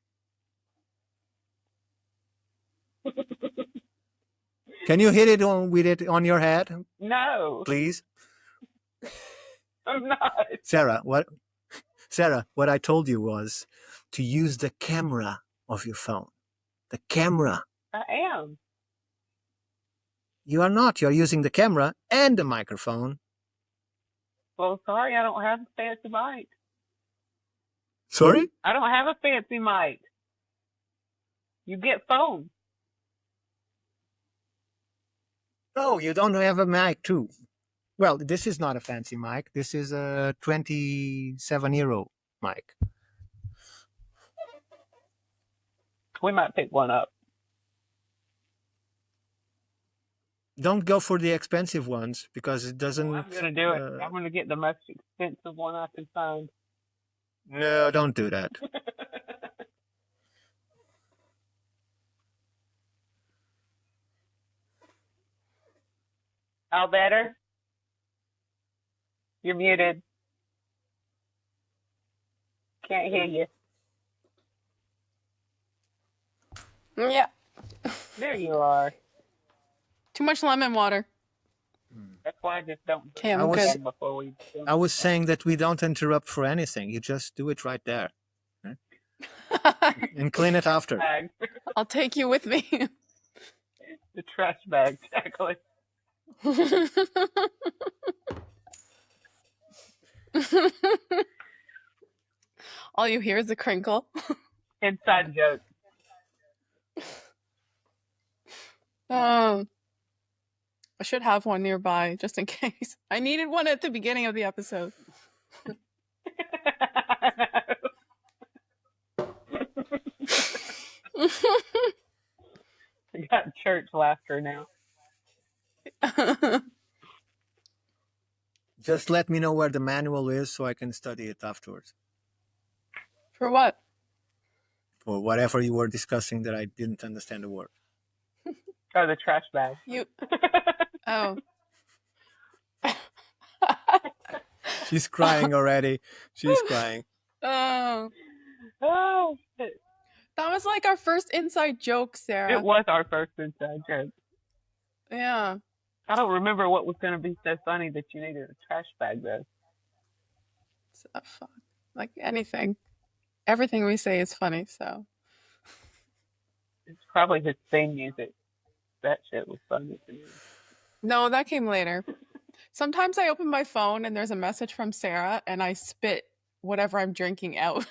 Can you hit it with it on your head? No. Please. I'm not. Sarah, what I told you was to use the camera of your phone. The camera. I am. You are not. You're using the camera and the microphone. Well, sorry, I don't have a fancy mic. Sorry? I don't have a fancy mic. You get phone. Oh, you don't have a mic too. Well, this is not a fancy mic. This is a 27-euro mic. We might pick one up. Don't go for the expensive ones because it doesn't. I'm going to do it. I'm going to get the most expensive one I can find. No, don't do that. All better? You're muted. Can't hear you. Yeah. There you are. Too much lemon water. That's why I just don't Okay, I'm I was- good. before we. I was saying that we don't interrupt for anything. You just do it right there and clean it after. Bag. I'll take you with me. The trash bag, Jacqueline. All you hear is a crinkle. Inside joke. I should have one nearby just in case. I needed one at the beginning of the episode. We got church laughter now. Just let me know where the manual is so I can study it afterwards. For what? For whatever you were discussing that I didn't understand the word. Oh, the trash bag. You. Oh. She's crying already. She's crying. Oh. Oh, That was like our first inside joke, Sarah. it was our first inside joke. Yeah. I don't remember what was going to be so funny that you needed a trash bag, though. So fun. Like anything. Everything we say is funny, so. It's probably his theme music. That shit was funny to me. No, that came later. Sometimes I open my phone and there's a message from Sarah and I spit whatever I'm drinking out.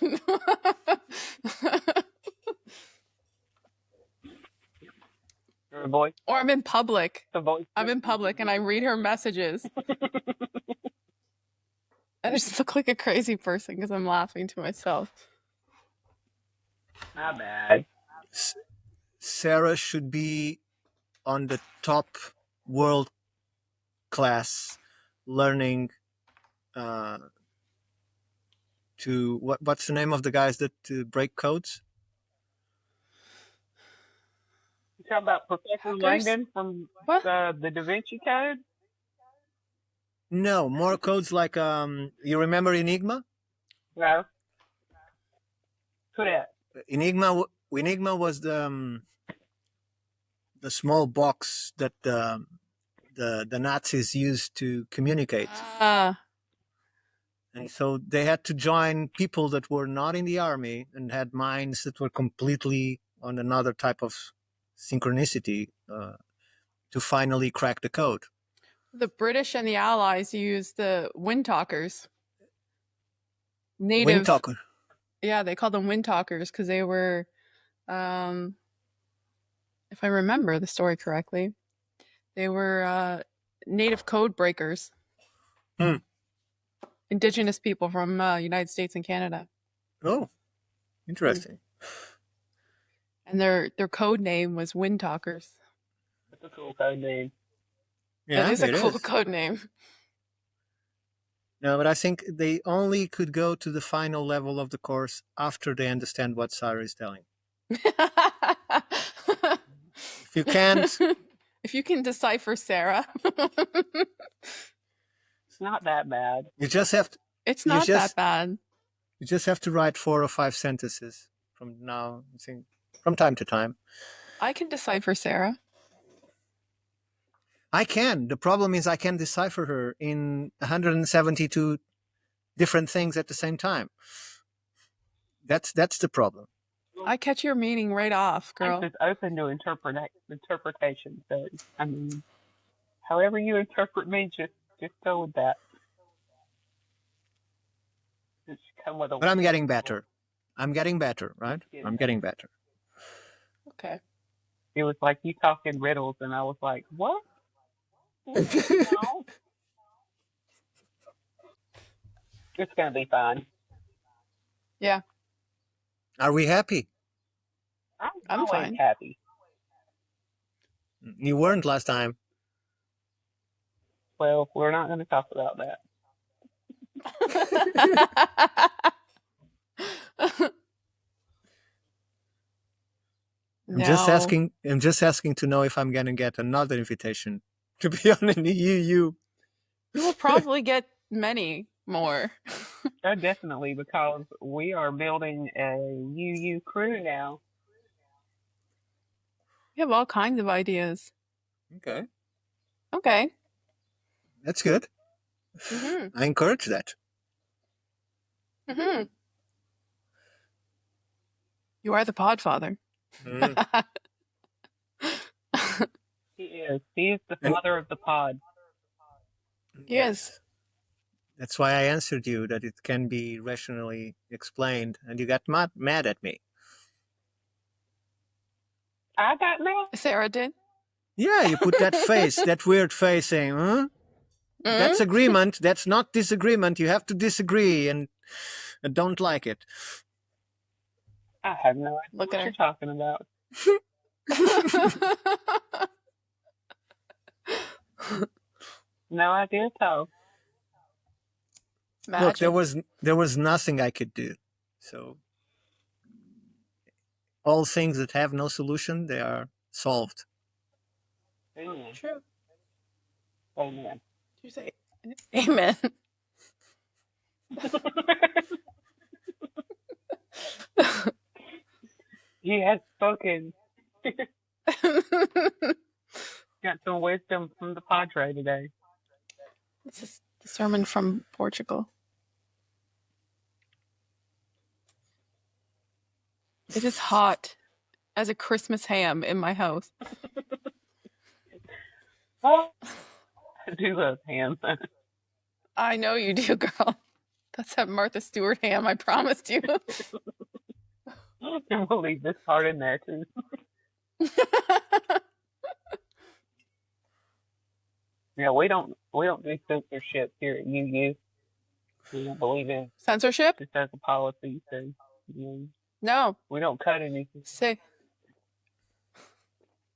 Your voice, Or I'm in public. the voice. I'm in public and I read her messages. And I just look like a crazy person because I'm laughing to myself. Not bad. Sarah should be on the top world class learning to what's the name of the guys that break codes? You talking about Professor Hackers? Langdon from What? the Da Vinci Code? No, more codes like you remember Enigma? No. Who that? Enigma was the small box that the Nazis used to communicate. And so they had to join people that were not in the army and had minds that were completely on another type of synchronicity to finally crack the code. The British and the Allies used the wind talkers. Native. Wind talker. Yeah, they called them wind talkers because they were, if I remember the story correctly, they were native code breakers. Hmm. Indigenous people from United States and Canada. Oh, interesting. And their code name was wind talkers. That's a cool code name. Yeah, That is a it cool is. code name. No, but I think they only could go to the final level of the course after they understand what Sarah is telling. If you can't, If you can decipher Sarah, It's not that bad. you just have to, it's You not just- that bad. you just have to write 4 or 5 sentences from from time to time. I can decipher Sarah. I can. The problem is I can decipher her in 172 different things at the same time. That's the problem. I catch your meaning right off, girl. It's open to interpretation. So, I mean, however you interpret me, just go with that. Just come with a. But I'm getting better. I'm getting better, right? I'm getting better. Okay. It was like you talking riddles, and I was like, what? No. It's gonna be fine. Yeah. Are we happy? I'm always fine. happy. You weren't last time. Well, we're not going to talk about that. I'm just asking to know if I'm gonna get another invitation to be on an EU. You will probably get many more. Oh, definitely, because we are building a UU crew now. We have all kinds of ideas. Okay. Okay. That's good. Mm-hmm. I encourage that. Mm-hmm. You are the podfather. Mm. He is. He is the father of the pod. Yes. That's why I answered you that it can be rationally explained, and you got mad at me. I got mad. Sarah did. Yeah, you put that face, that weird face saying, huh? Mm-hmm. That's agreement. That's not disagreement. You have to disagree, and I don't like it. I have no idea Look what at you're talking about. No idea at all. Look, there was nothing I could do. So all things that have no solution, they are solved. Amen. True. Amen. Did you say amen? He has spoken. Got some wisdom from the Padre today. This is the sermon from Portugal. It is hot as a Christmas ham in my house. Oh, I do love ham. I know you do, girl. That's that Martha Stewart ham I promised you. And we'll leave this part in there too. Yeah, we don't do censorship here at UU. We don't believe in Censorship? just as a policy. So No. we don't cut anything. Say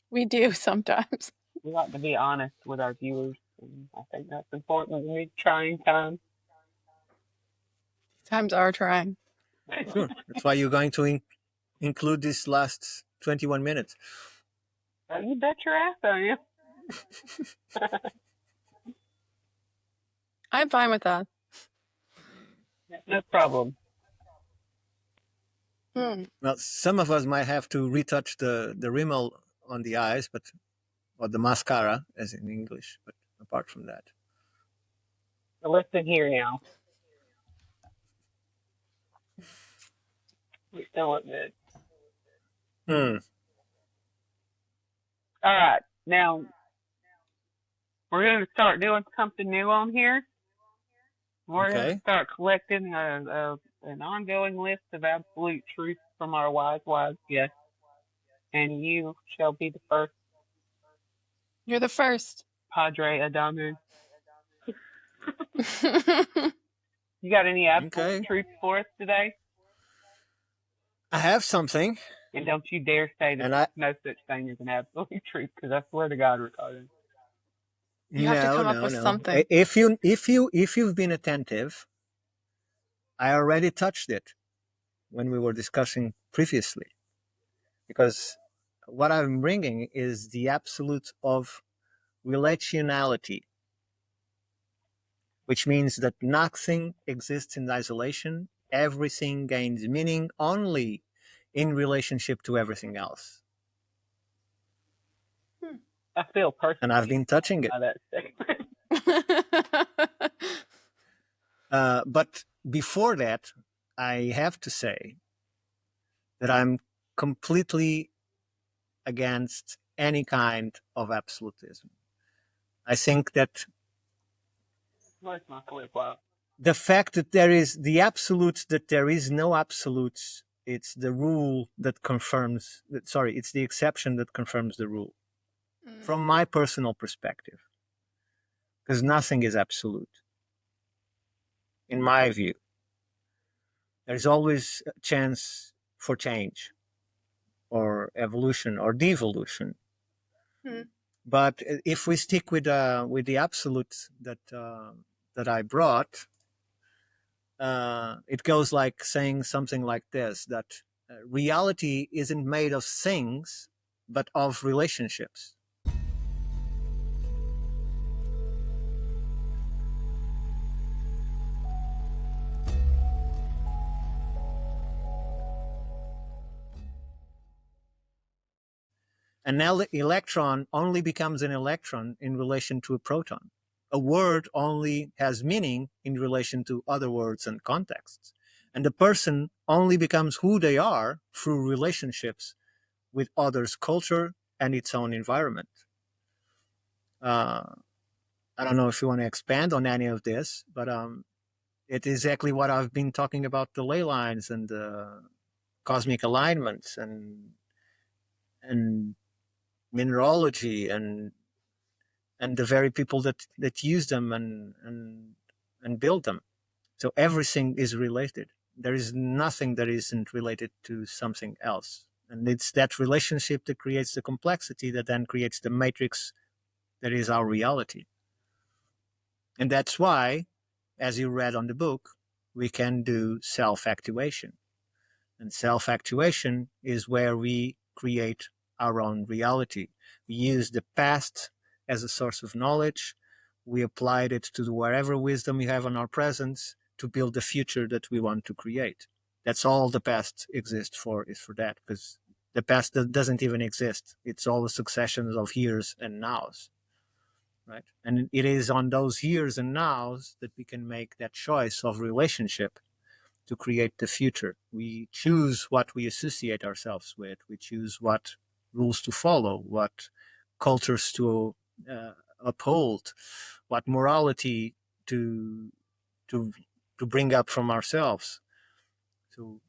we do sometimes. We like to be honest with our viewers. And I think that's important in these trying times. Times are trying. Sure. That's why you're going to include this last 21 minutes. Oh, you bet your ass I am. I'm fine with that. No problem. Well, some of us might have to retouch the rímel on the eyes, or the mascara, as in English. But apart from that, So listen here now. We still look good. All right, now we're going to start doing something new on here. We're going to start collecting an ongoing list of absolute truths from our wise guests, and you shall be the first. You're the first. Padre Adamu. You got any absolute truths for us today? I have something. And don't you dare say that there's no such thing as an absolute truth, because I swear to God, Ricardo. You have to come up with something. If you've been attentive, I already touched it when we were discussing previously, because what I'm bringing is the absolute of relationality, which means that nothing exists in isolation. Everything gains meaning only in relationship to everything else. I feel personally and I've been touching it. by that statement. But before that, I have to say that I'm completely against any kind of absolutism. I think that Where's my flip flop? the fact that there is the absolutes, that there is no absolutes, it's the rule that confirms that, sorry, it's the exception that confirms the rule from my personal perspective, because nothing is absolute in my view. There's always a chance for change or evolution or devolution. But if we stick with the absolute that I brought, it goes like saying something like this: that reality isn't made of things, but of relationships. An electron only becomes an electron in relation to a proton. A word only has meaning in relation to other words and contexts. And the person only becomes who they are through relationships with others' culture and its own environment. I don't know if you want to expand on any of this, but it is exactly what I've been talking about: the ley lines and the cosmic alignments and mineralogy and the very people that use them and build them. So everything is related. There is nothing that isn't related to something else. And it's that relationship that creates the complexity that then creates the matrix that is our reality. And that's why, as you read on the book, we can do self-actuation. And self-actuation is where we create our own reality. We use the past as a source of knowledge. We applied it to wherever wisdom we have on our presence to build the future that we want to create. That's all the past exists for, is for that, because the past doesn't even exist. It's all a succession of heres and nows, right? And it is on those heres and nows that we can make that choice of relationship to create the future. We choose what we associate ourselves with. We choose what rules to follow, what cultures to uphold, what morality to bring up from ourselves. So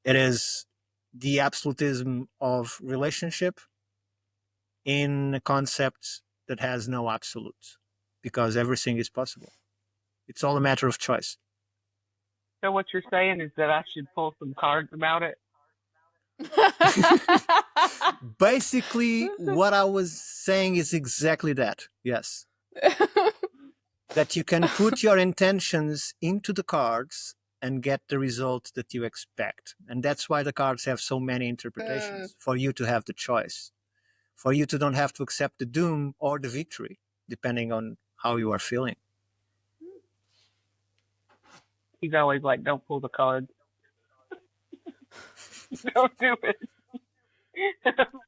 it is the absolutism of relationship in a concept that has no absolutes, because everything is possible. It's all a matter of choice. So what you're saying is that I should pull some cards about it? Basically, what I was saying is exactly that. Yes. That you can put your intentions into the cards and get the result that you expect. And that's why the cards have so many interpretations, for you to have the choice, for you to don't have to accept the doom or the victory, depending on how you are feeling. He's always like, don't pull the cards. Don't do it.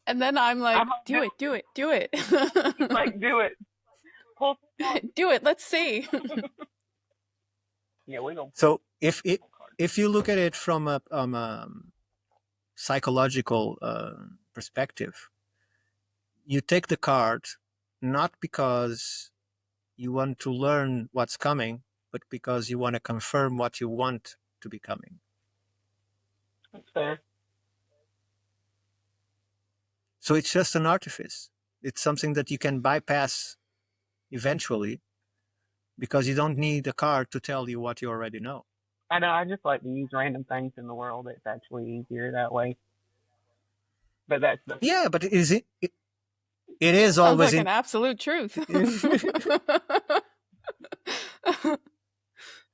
And then I'm like, do it. He's like, do it. Pull. Do it. Let's see. Yeah, we don't. So if you look at it from a psychological perspective, you take the card not because you want to learn what's coming, but because you want to confirm what you want to be coming. That's fair. So it's just an artifice. It's something that you can bypass eventually, because you don't need a card to tell you what you already know. I know. I just like to use random things in the world. It's actually easier that way. But that's the. Yeah, but it is Sounds always like an absolute truth.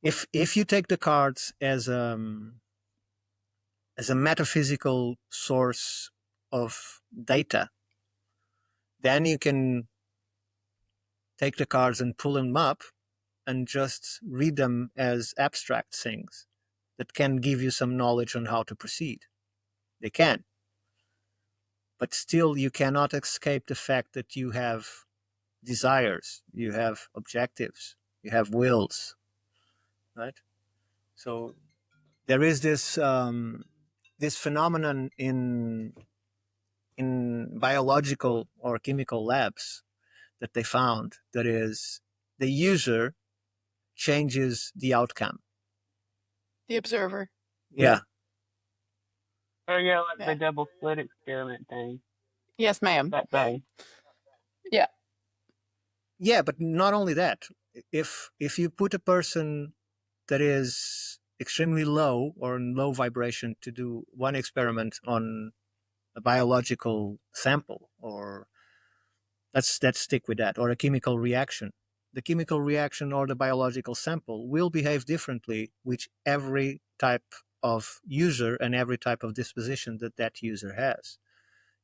if you take the cards as a metaphysical source of data, then you can take the cards and pull them up and just read them as abstract things that can give you some knowledge on how to proceed. They can. but still you cannot escape the fact that you have desires, you have objectives, you have wills, right? So there is this phenomenon in biological or chemical labs that they found, that is, the user changes the outcome. The observer. Yeah. Or yeah, like Yeah. the double slit experiment thing. Yes, ma'am. That thing. Yeah. Yeah, but not only that. If you put a person that is extremely low or in low vibration to do one experiment on a biological sample, or let's stick with that, or a chemical reaction, the chemical reaction or the biological sample will behave differently with every type of user and every type of disposition that that user has.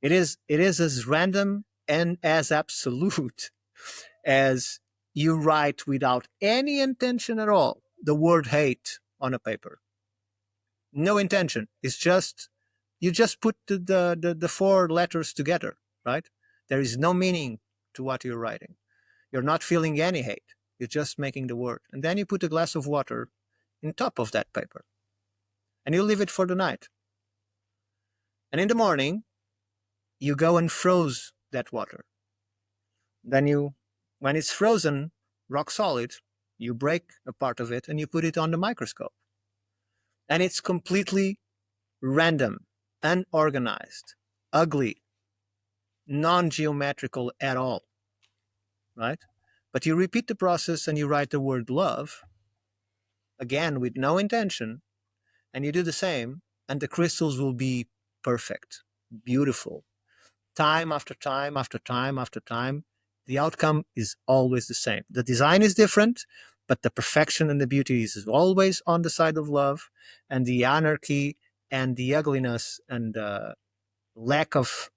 It is as random and as absolute as you write without any intention at all the word hate on a paper. No intention. It's just, you just put the four letters together, right? There is no meaning to what you're writing. You're not feeling any hate. You're just making the word. And then you put a glass of water in top of that paper. And you leave it for the night. And in the morning, you go and froze that water. Then you, when it's frozen, rock solid, you break a part of it and you put it on the microscope. And it's completely random, unorganized, ugly, non-geometrical at all, right? But you repeat the process and you write the word love, again, with no intention, and you do the same, and the crystals will be perfect, beautiful. Time after time after time after time, the outcome is always the same. The design is different, but the perfection and the beauty is always on the side of love, and the anarchy and the ugliness and the lack of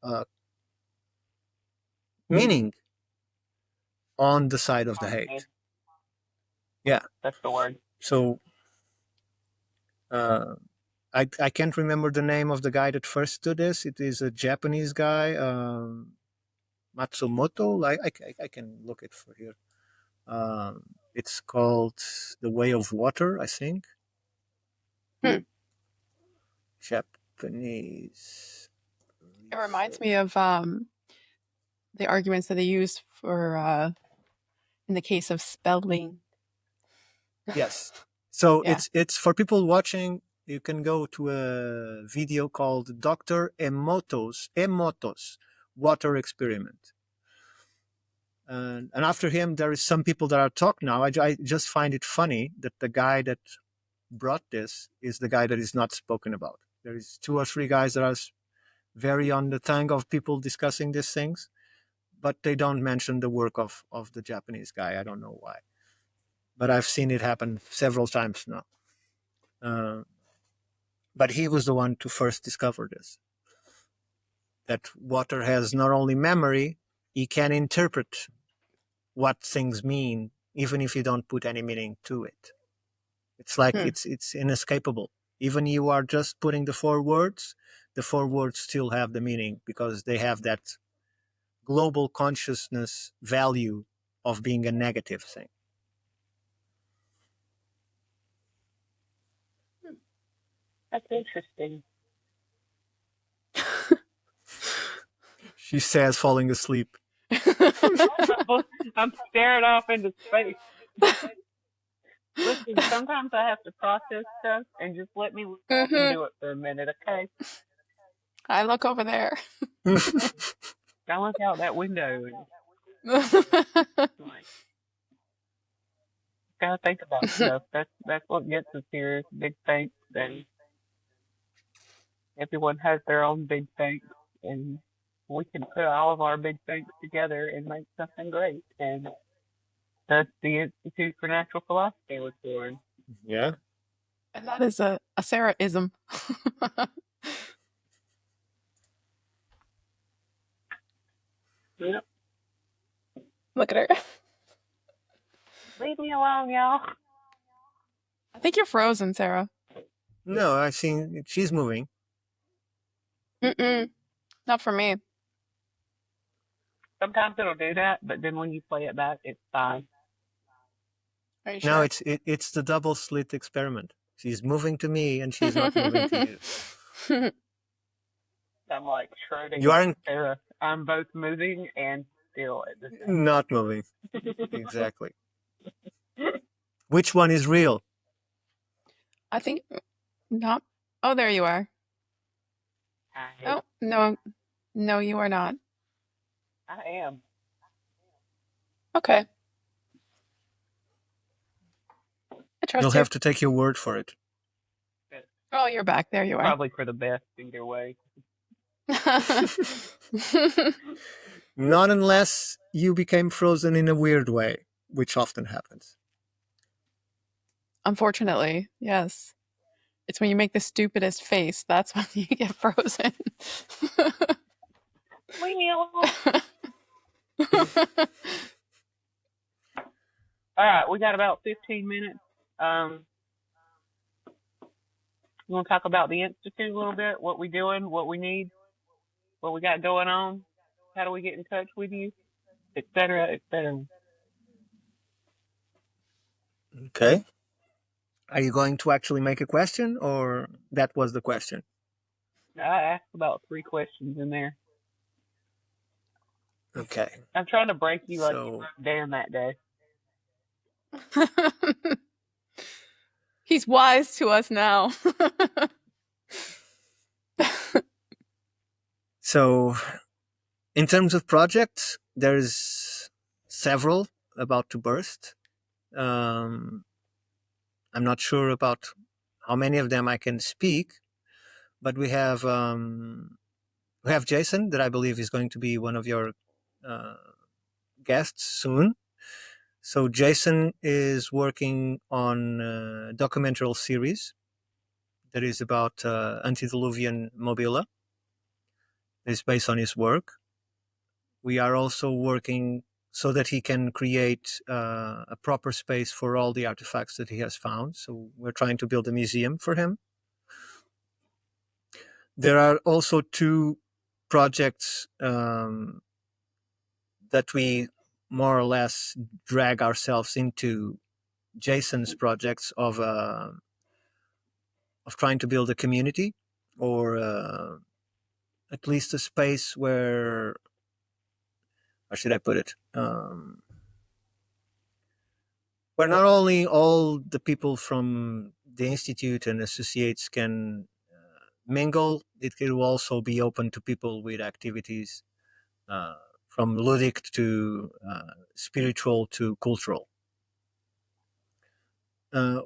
meaning on the side of the hate. Yeah. That's the word. So I can't remember the name of the guy that first did this. It is a Japanese guy, Matsumoto. I can look it for here. It's called The Way of Water, I think. Japanese. It reminds me of the arguments that they use for in the case of spelling. Yes. So Yeah. it's for people watching. You can go to a video called Dr. Emoto's Water Experiment. And after him, there is some people that are talk now. I just find it funny that the guy that brought this is the guy that is not spoken about. There is 2 or 3 guys that are very on the tongue of people discussing these things, but they don't mention the work of the Japanese guy. I don't know why, but I've seen it happen several times now. But he was the one to first discover this, that water has not only memory, it can interpret what things mean, even if you don't put any meaning to it. It's like it's inescapable. Even you are just putting the 4 words, the 4 words still have the meaning because they have that global consciousness value of being a negative thing. That's interesting. She says, falling asleep. I'm staring off into space. Listen, sometimes I have to process stuff and just let me look off and do it for a minute, okay? I look over there. I look out that window and like, gotta think about stuff. That's what gets us here. Big thanks, and everyone has their own big thanks, and we can put all of our big thanks together and make something great. And thus the Institute for Natural Philosophy was born. Yeah. And that is a Sarah-ism. Yep. Look at her. Leave me alone, y'all. I think you're frozen, Sarah. No, I think she's moving. Mm-mm. Not for me. Sometimes it'll do that, but then when you play it back, it's fine. Are you No, sure? it's the double slit experiment. She's moving to me, and she's not moving to you. I'm like Schrodinger. You aren't I'm both moving and still at the same not moving. time. Exactly. Which one is real? I think not. Oh, there you are. I, Oh, no. No, you are not. I am. Okay. I trust You'll you. have to take your word for it. Oh, you're back. There you are. Probably for the best either way. Not unless you became frozen in a weird way, which often happens. Unfortunately, yes. It's when you make the stupidest face, that's when you get frozen. Leave me alone. All right, we got about 15 minutes. You want to talk about the Institute a little bit? What we doing, what we need, what we got going on? How do we get in touch with you, et cetera, et cetera. Okay. Are you going to actually make a question, or that was the question? I asked about 3 questions in there. Okay. I'm trying to break you like you So, broke Dan that day. He's wise to us now. so in terms of projects, there's several about to burst. I'm not sure about how many of them I can speak, but we have Jason, that I believe is going to be one of your guests soon. So Jason is working on a documentary series that is about antediluvian mobila. It's based on his work. We are also working so that he can create a proper space for all the artifacts that he has found. So we're trying to build a museum for him. There are also 2 projects that we more or less drag ourselves into Jason's projects of trying to build a community, or at least a space where, how should I put it? Where not only all the people from the Institute and associates can mingle, it will also be open to people with activities from ludic to spiritual to cultural.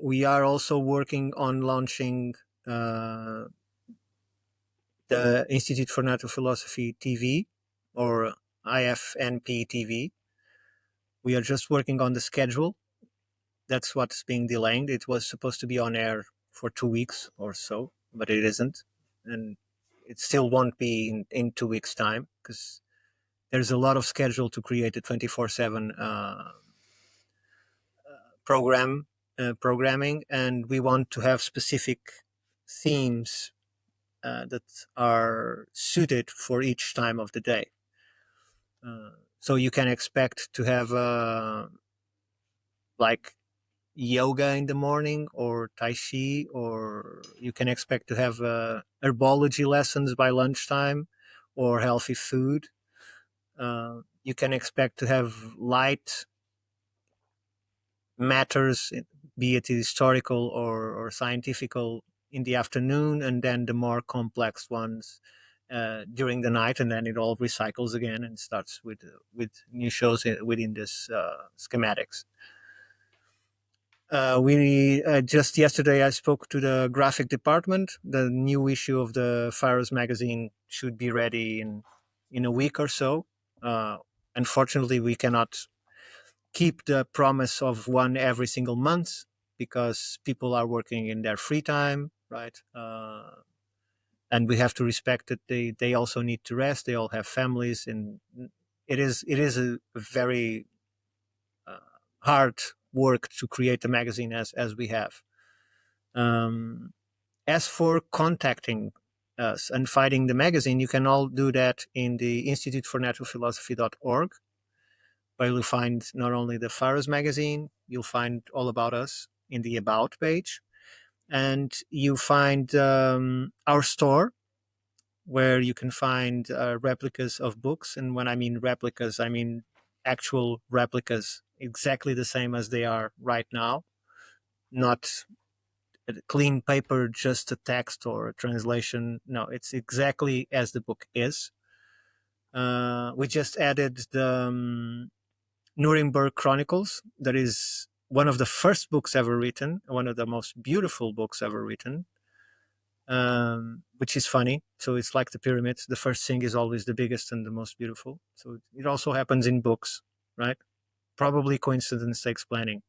We are also working on launching the Institute for Natural Philosophy TV, or IfNP TV. We are just working on the schedule. That's what's being delayed. It was supposed to be on air for 2 weeks or so, but it isn't. And it still won't be in 2 weeks' time, because there's a lot of schedule to create a 24/7 programming, and we want to have specific themes that are suited for each time of the day. So you can expect to have like yoga in the morning, or tai chi, or you can expect to have herbology lessons by lunchtime, or healthy food. You can expect to have light matters, be it historical or scientifical, in the afternoon, and then the more complex ones during the night, and then it all recycles again and starts with new shows within this schematics. We just yesterday I spoke to the graphic department. The new issue of the Pharos magazine should be ready in a week or so. Unfortunately, we cannot keep the promise of one every single month, because people are working in their free time, right? And we have to respect that they also need to rest. They all have families, and it is a very hard work to create a magazine as we have. As for contacting us and finding the magazine, you can all do that in the Institute for Natural Philosophy.org, where you'll find not only the Pharos magazine, you'll find all about us in the About page. And you find our store, where you can find replicas of books. And when I mean replicas, I mean actual replicas, exactly the same as they are right now, not a clean paper, just a text or a translation. No, it's exactly as the book is. We just added the Nuremberg Chronicles. That is one of the first books ever written, one of the most beautiful books ever written, which is funny. So it's like the pyramids. The first thing is always the biggest and the most beautiful. So it also happens in books, right? Probably coincidence takes planning.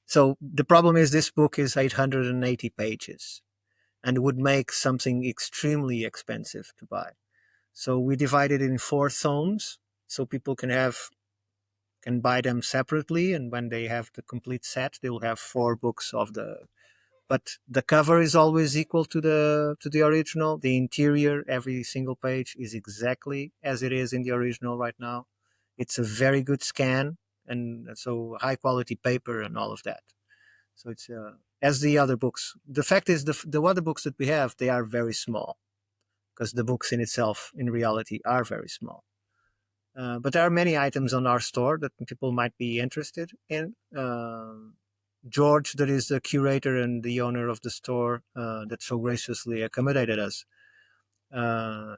So the problem is this book is 880 pages and would make something extremely expensive to buy. So we divided it in 4 zones so people can buy them separately, and when they have the complete set, they'll have 4 books of but the cover is always equal to the original. The interior, every single page is exactly as it is in the original right now. It's a very good scan, and so high quality paper and all of that. So it's as the other books. The fact is, the other books that we have, they are very small, because the books in itself, in reality, are very small. But there are many items on our store that people might be interested in. George, that is the curator and the owner of the store that so graciously accommodated us.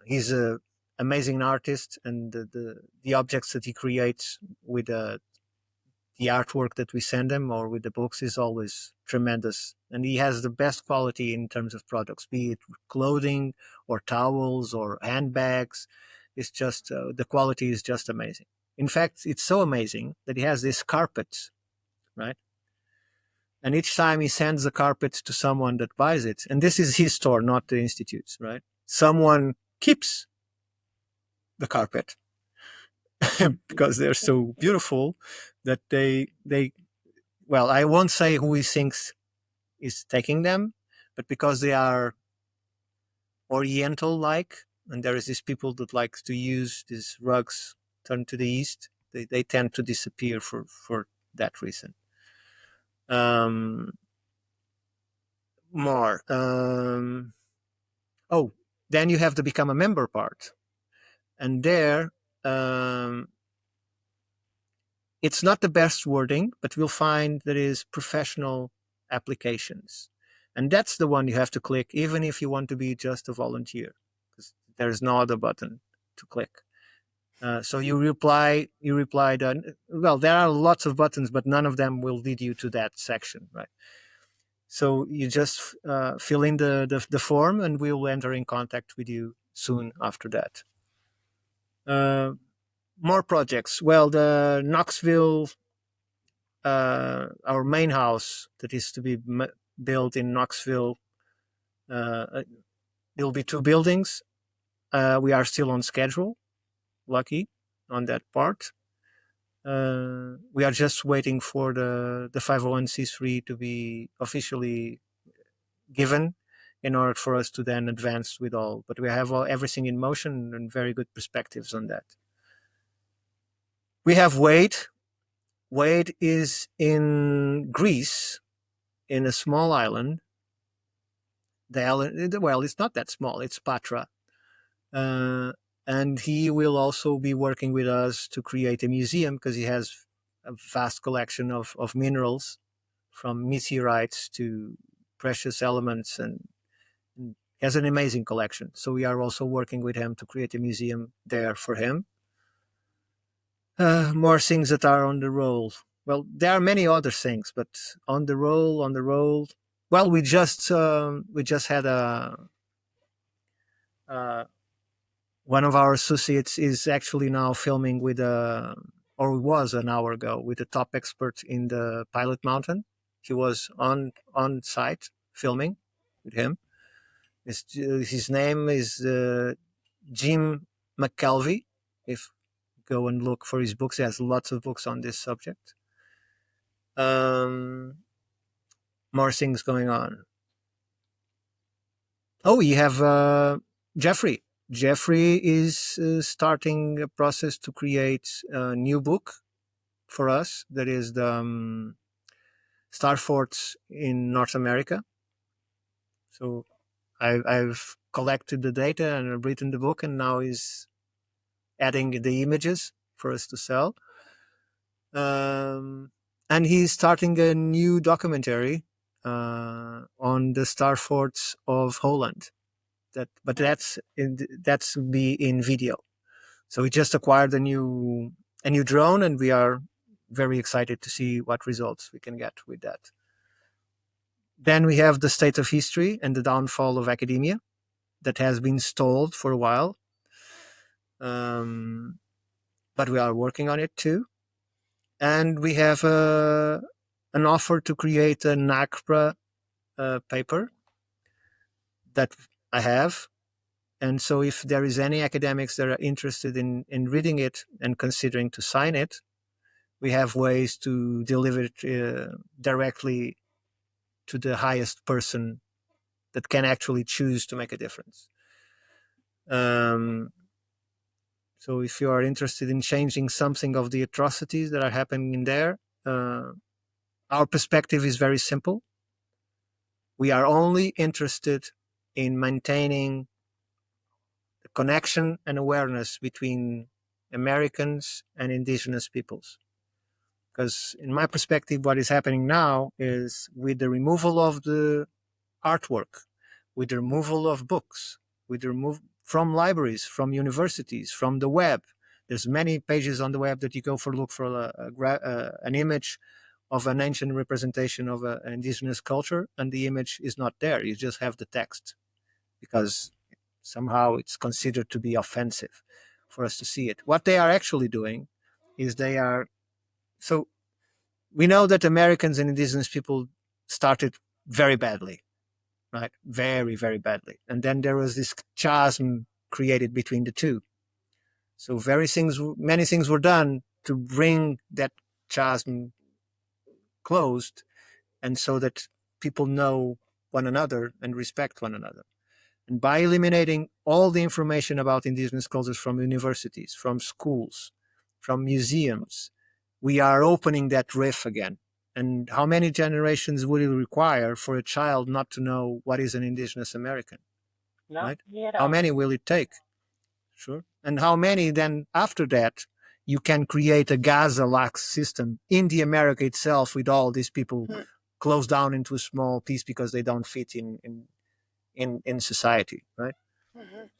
He's an amazing artist, and the objects that he creates with the artwork that we send him or with the books is always tremendous. And he has the best quality in terms of products, be it clothing or towels or handbags. It's just, the quality is just amazing. In fact, it's so amazing that he has this carpet, right? And each time he sends a carpet to someone that buys it, and this is his store, not the Institute's, right? Someone keeps the carpet because they're so beautiful that well, I won't say who he thinks is taking them, but because they are Oriental-like, and there is these people that like to use these rugs turned to the east, they tend to disappear for that reason. More. Oh, then you have to become a member part, and there. It's not the best wording, but we'll find there is professional applications. And that's the one you have to click, even if you want to be just a volunteer, because there's no other button to click. So you reply that, well, there are lots of buttons, but none of them will lead you to that section, right? So you just fill in the form, and we'll enter in contact with you soon after that. More projects. Well, the Knoxville, our main house that is to be built in Knoxville, there'll be 2 buildings. We are still on schedule, lucky on that part. We are just waiting for the 501c3 to be officially given in order for us to then advance with all. But we have everything in motion and very good perspectives on that. We have Wade. Wade is in Greece, in a small island. The island, well, it's not that small. It's Patra. And he will also be working with us to create a museum, because he has a vast collection of minerals, from meteorites to precious elements, and he has an amazing collection. So we are also working with him to create a museum there for him. More things that are on the roll. Well, there are many other things, but on the roll. Well, we just had one of our associates is actually now filming with or was an hour ago, with the top expert in the Pilot Mountain. He was on site filming with him. His name is Jim McKelvey. If go and look for his books, he has lots of books on this subject. More things going on. Oh, we have Jeffrey. Jeffrey is starting a process to create a new book for us. That is the Star Forts in North America. So I've collected the data and I've written the book, and now he's adding the images for us to sell. And he's starting a new documentary on the Star Forts of Holland. But that's be in video. So we just acquired a new drone, and we are very excited to see what results we can get with that. Then we have the state of history and the downfall of academia that has been stalled for a while. But we are working on it too. And we have an offer to create a NACPRA paper that I have. And so if there is any academics that are interested in reading it and considering to sign it, we have ways to deliver it directly to the highest person that can actually choose to make a difference. So if you are interested in changing something of the atrocities that are happening in there, our perspective is very simple. We are only interested in maintaining the connection and awareness between Americans and indigenous peoples. Because in my perspective, what is happening now is with the removal of the artwork, with the removal of books, with the remove from libraries, from universities, from the web. There's many pages on the web that you go for look for an image of an ancient representation of an indigenous culture, and the image is not there. You just have the text because somehow it's considered to be offensive for us to see it. What they are actually doing is so we know that Americans and indigenous people started very badly, right? Very, very badly. And then there was this chasm created between the two. So many things were done to bring that chasm closed, and so that people know one another and respect one another. And by eliminating all the information about indigenous cultures from universities, from schools, from museums, we are opening that rift again. And how many generations would it require for a child not to know what is an indigenous American? No, Right? you How know. many will it take? Sure. And how many then after that you can create a Gaza-like system in the America itself with all these people closed down into a small piece because they don't fit in society, right?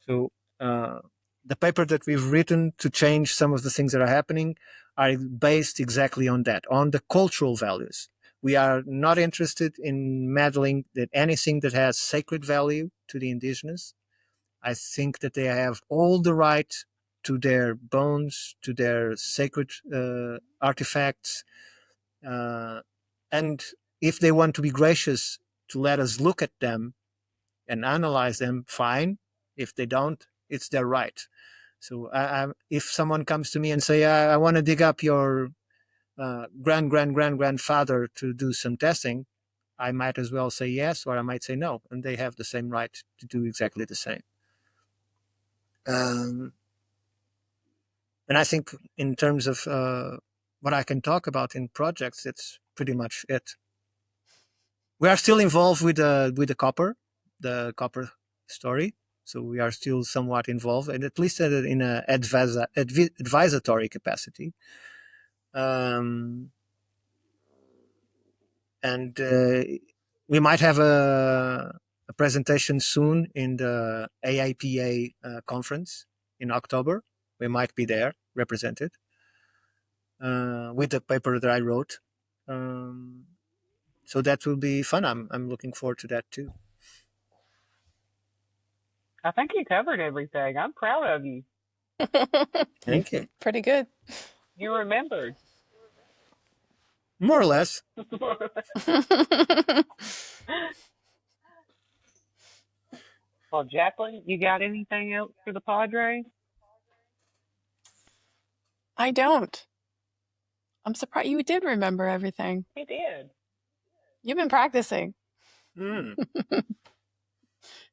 So the paper that we've written to change some of the things that are happening are based exactly on that, on the cultural values. We are not interested in meddling that anything that has sacred value to the indigenous. I think that they have all the right to their bones, to their sacred artifacts. And if they want to be gracious to let us look at them and analyze them, fine. If they don't, it's their right. So if someone comes to me and say, I want to dig up your grandfather to do some testing, I might as well say yes, or I might say no. And they have the same right to do exactly the same. And I think in terms of what I can talk about in projects, it's pretty much it. We are still involved with the copper story. So we are still somewhat involved, and at least in an advisory capacity. And we might have a presentation soon in the AIPA conference in October. We might be there represented with the paper that I wrote. So that will be fun. I'm looking forward to that too. I think you covered everything. I'm proud of you. Thank you. Pretty good. You remembered. More or less. Well, Jacqueline, you got anything else for the Padre? I don't. I'm surprised you did remember everything. He did. You've been practicing. Mm.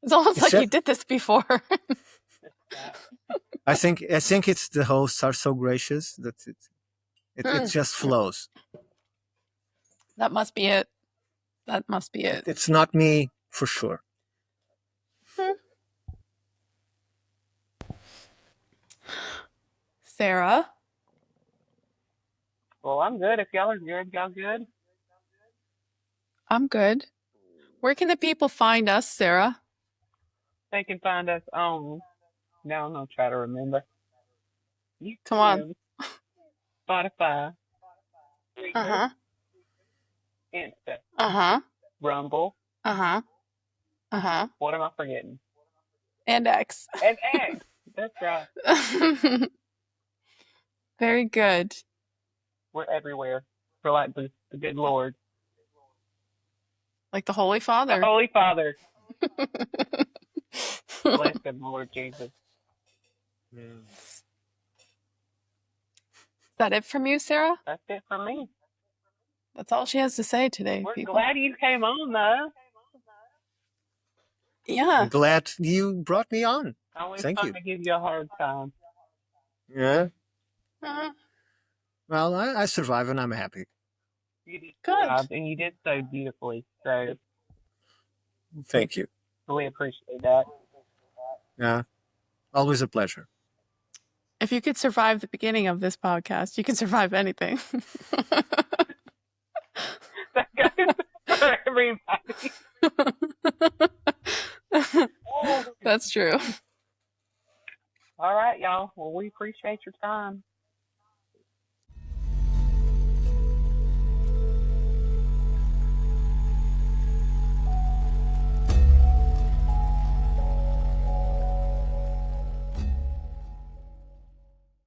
It's almost like you Except- did this before. I think it's the hosts are so gracious that it just flows. That must be it. That must be it. It's not me for sure. Sarah? Well, I'm good. If y'all are good, y'all good? I'm good. Where can the people find us, Sarah? They can find us on. Now I'm gonna try to remember. Come on. Spotify, Uh-huh. Insta, Uh-huh. Rumble. Uh-huh. Uh-huh. What am I forgetting? And X. And X. That's right. Very good. We're everywhere. We're like the good Lord, Like the Holy the Father. Holy Father. Bless him, Lord Jesus. Is that it from you, Sarah? That's it for me. That's all she has to say today, We're people. glad you came on, though. Yeah. I'm glad you brought me on. Always Thank fun you. to give you a hard time. Yeah. Uh, Well, I survive and I'm happy. You did Good. good, and you did so beautifully. So Thank you. we appreciate that. Yeah. Always a pleasure. If you could survive the beginning of this podcast, you can survive anything. That goes for everybody. That's true. All right, y'all. Well, we appreciate your time.